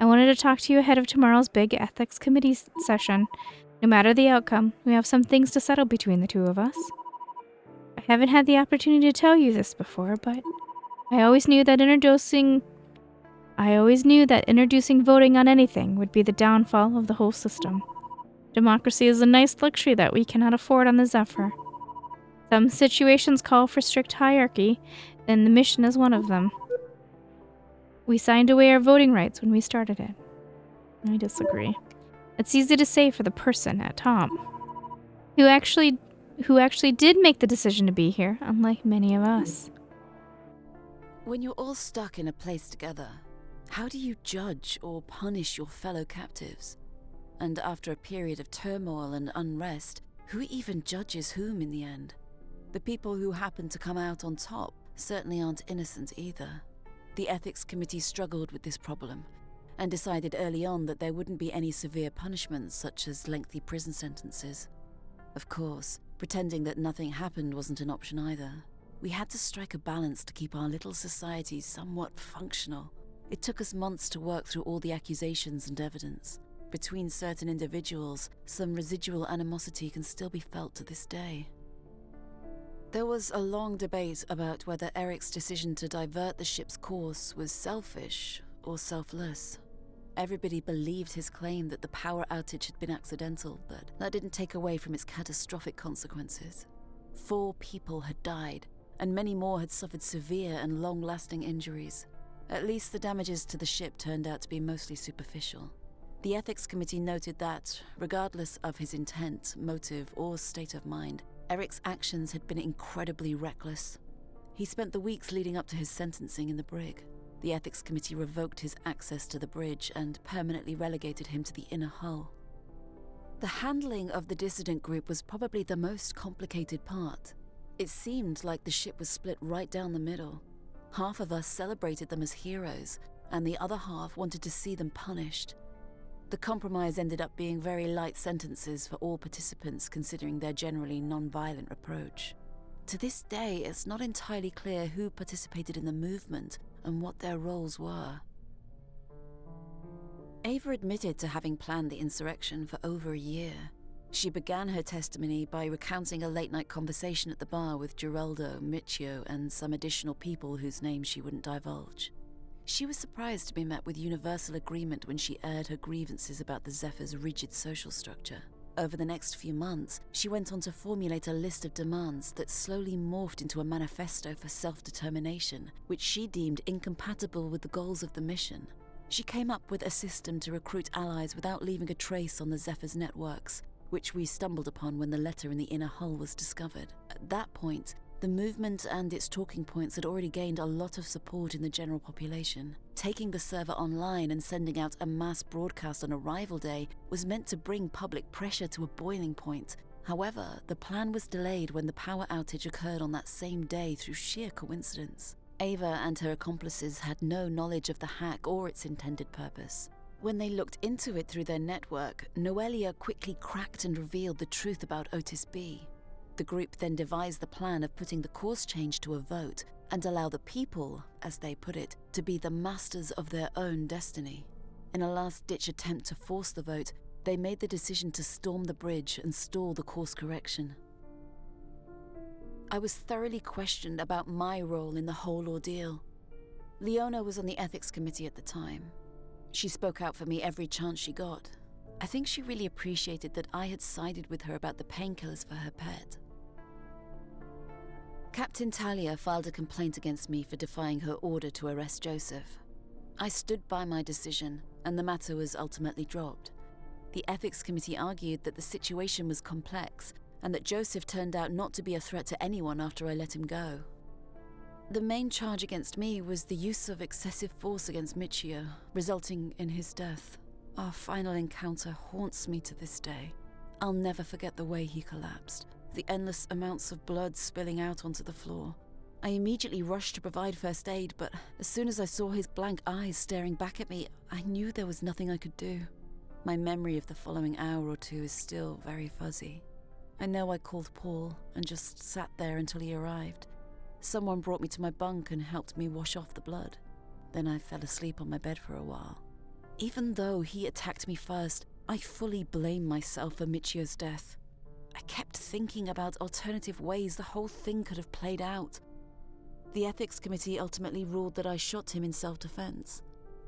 I wanted to talk to you ahead of tomorrow's big ethics committee session. No matter the outcome, we have some things to settle between the two of us. I haven't had the opportunity to tell you this before, but I always knew that introducing voting on anything would be the downfall of the whole system. Democracy is a nice luxury that we cannot afford on the Zephyr. Some situations call for strict hierarchy, and the mission is one of them. We signed away our voting rights when we started it. I disagree. It's easy to say for the person at top, who actually did make the decision to be here, unlike many of us. When you're all stuck in a place together, how do you judge or punish your fellow captives? And after a period of turmoil and unrest, who even judges whom in the end? The people who happen to come out on top certainly aren't innocent either. The ethics committee struggled with this problem and decided early on that there wouldn't be any severe punishments such as lengthy prison sentences. Of course, pretending that nothing happened wasn't an option either. We had to strike a balance to keep our little society somewhat functional. It took us months to work through all the accusations and evidence. Between certain individuals, some residual animosity can still be felt to this day. There was a long debate about whether Eric's decision to divert the ship's course was selfish or selfless. Everybody believed his claim that the power outage had been accidental, but that didn't take away from its catastrophic consequences. 4 people had died, and many more had suffered severe and long-lasting injuries. At least the damages to the ship turned out to be mostly superficial. The ethics committee noted that, regardless of his intent, motive, or state of mind, Eric's actions had been incredibly reckless. He spent the weeks leading up to his sentencing in the brig. The ethics committee revoked his access to the bridge and permanently relegated him to the inner hull. The handling of the dissident group was probably the most complicated part. It seemed like the ship was split right down the middle. Half of us celebrated them as heroes, and the other half wanted to see them punished. The compromise ended up being very light sentences for all participants, considering their generally non-violent approach. To this day, it's not entirely clear who participated in the movement and what their roles were. Ava admitted to having planned the insurrection for over a year. She began her testimony by recounting a late-night conversation at the bar with Geraldo, Michio, and some additional people whose names she wouldn't divulge. She was surprised to be met with universal agreement when she aired her grievances about the Zephyr's rigid social structure. Over the next few months, she went on to formulate a list of demands that slowly morphed into a manifesto for self-determination, which she deemed incompatible with the goals of the mission. She came up with a system to recruit allies without leaving a trace on the Zephyr's networks, which we stumbled upon when the letter in the inner hull was discovered. At that point, the movement and its talking points had already gained a lot of support in the general population. Taking the server online and sending out a mass broadcast on arrival day was meant to bring public pressure to a boiling point. However, the plan was delayed when the power outage occurred on that same day through sheer coincidence. Ava and her accomplices had no knowledge of the hack or its intended purpose. When they looked into it through their network, Mnealia quickly cracked and revealed the truth about Otis B. The group then devised the plan of putting the course change to a vote and allow the people, as they put it, to be the masters of their own destiny. In a last-ditch attempt to force the vote, they made the decision to storm the bridge and stall the course correction. I was thoroughly questioned about my role in the whole ordeal. Leona was on the ethics committee at the time. She spoke out for me every chance she got. I think she really appreciated that I had sided with her about the painkillers for her pet. Captain Talia filed a complaint against me for defying her order to arrest Joseph. I stood by my decision, and the matter was ultimately dropped. The ethics committee argued that the situation was complex, and that Joseph turned out not to be a threat to anyone after I let him go. The main charge against me was the use of excessive force against Mnealia, resulting in his death. Our final encounter haunts me to this day. I'll never forget the way he collapsed, the endless amounts of blood spilling out onto the floor. I immediately rushed to provide first aid, but as soon as I saw his blank eyes staring back at me, I knew there was nothing I could do. My memory of the following hour or two is still very fuzzy. I know I called Paul and just sat there until he arrived. Someone brought me to my bunk and helped me wash off the blood. Then I fell asleep on my bed for a while. Even though he attacked me first, I fully blame myself for Mnealia's death. I kept thinking about alternative ways the whole thing could have played out. The ethics committee ultimately ruled that I shot him in self-defense.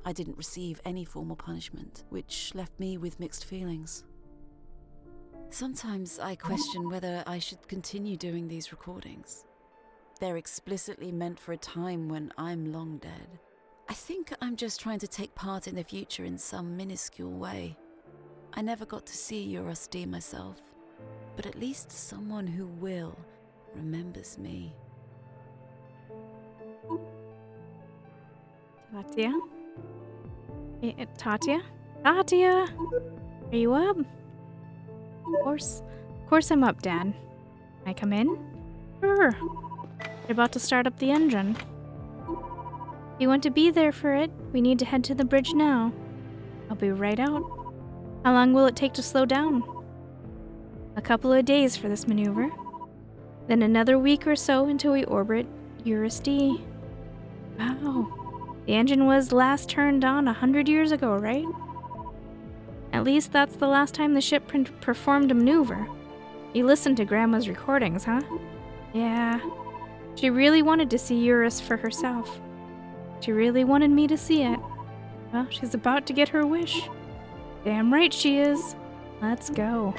I didn't receive any formal punishment, which left me with mixed feelings. Sometimes I question whether I should continue doing these recordings. They're explicitly meant for a time when I'm long dead. I think I'm just trying to take part in the future in some minuscule way. I never got to see Eurus D myself, but at least someone who will remembers me. Tatia? Tatia? Tatia? Are you up? Of course I'm up, Dad. Can I come in? Sure. You're about to start up the engine. If you want to be there for it, we need to head to the bridge now. I'll be right out. How long will it take to slow down? A couple of days for this maneuver. Then another week or so until we orbit Eurus D. Wow. The engine was last turned on 100 years ago, right? At least that's the last time the ship performed a maneuver. You listened to Grandma's recordings, huh? Yeah. She really wanted to see Eurus for herself. She really wanted me to see it. Well, she's about to get her wish. Damn right she is. Let's go.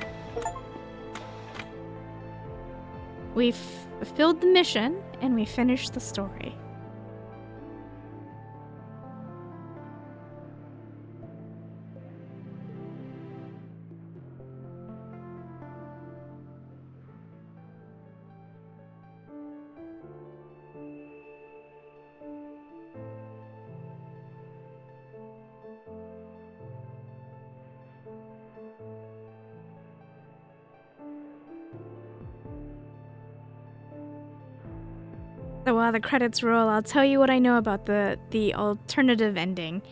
We've fulfilled the mission, and we finished the story. So while the credits roll, I'll tell you what I know about the alternative ending.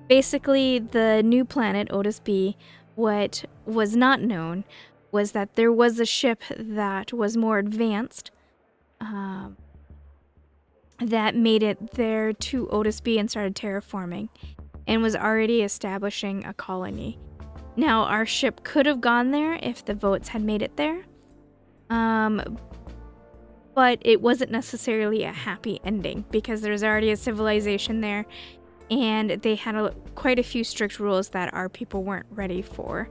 Basically, the new planet, Otis B, what was not known was that there was a ship that was more advanced that made it there to Otis B and started terraforming and was already establishing a colony. Now, our ship could have gone there if the votes had made it there. But it wasn't necessarily a happy ending because there's already a civilization there and they had quite a few strict rules that our people weren't ready for.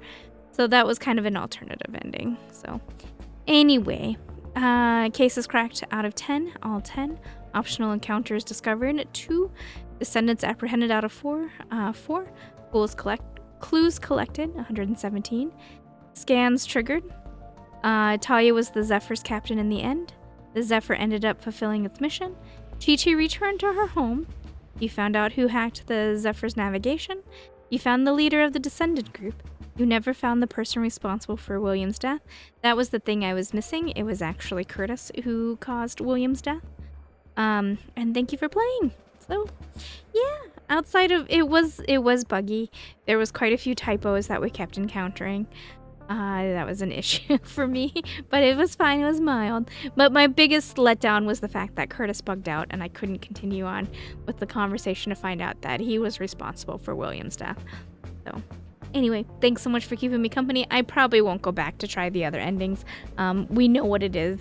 So that was kind of an alternative ending. So anyway, cases cracked out of 10, all 10. Optional encounters discovered 2. Descendants apprehended out of 4. 4. Clues collected 117. Scans triggered. Talia was the Zephyr's captain in the end. The Zephyr ended up fulfilling its mission. Chi-Chi returned to her home. You found out who hacked the Zephyr's navigation. You found the leader of the Descendant group. You never found the person responsible for William's death. That was the thing I was missing. It was actually Curtis who caused William's death. And thank you for playing. So, yeah, outside of it was buggy. There was quite a few typos that we kept encountering. That was an issue for me, but it was fine. It was mild. But my biggest letdown was the fact that Curtis bugged out and I couldn't continue on with the conversation to find out that he was responsible for William's death. So, anyway, thanks so much for keeping me company. I probably won't go back to try the other endings. We know what it is.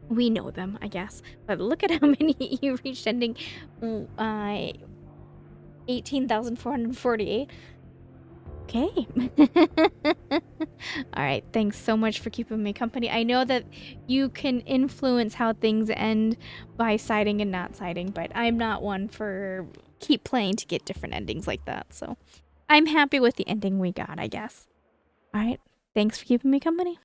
We know them, I guess. But look at how many you reached ending 18,448. Okay. All right. Thanks so much for keeping me company. I know that you can influence how things end by siding and not siding, but I'm not one for keep playing to get different endings like that. So I'm happy with the ending we got, I guess. All right. Thanks for keeping me company.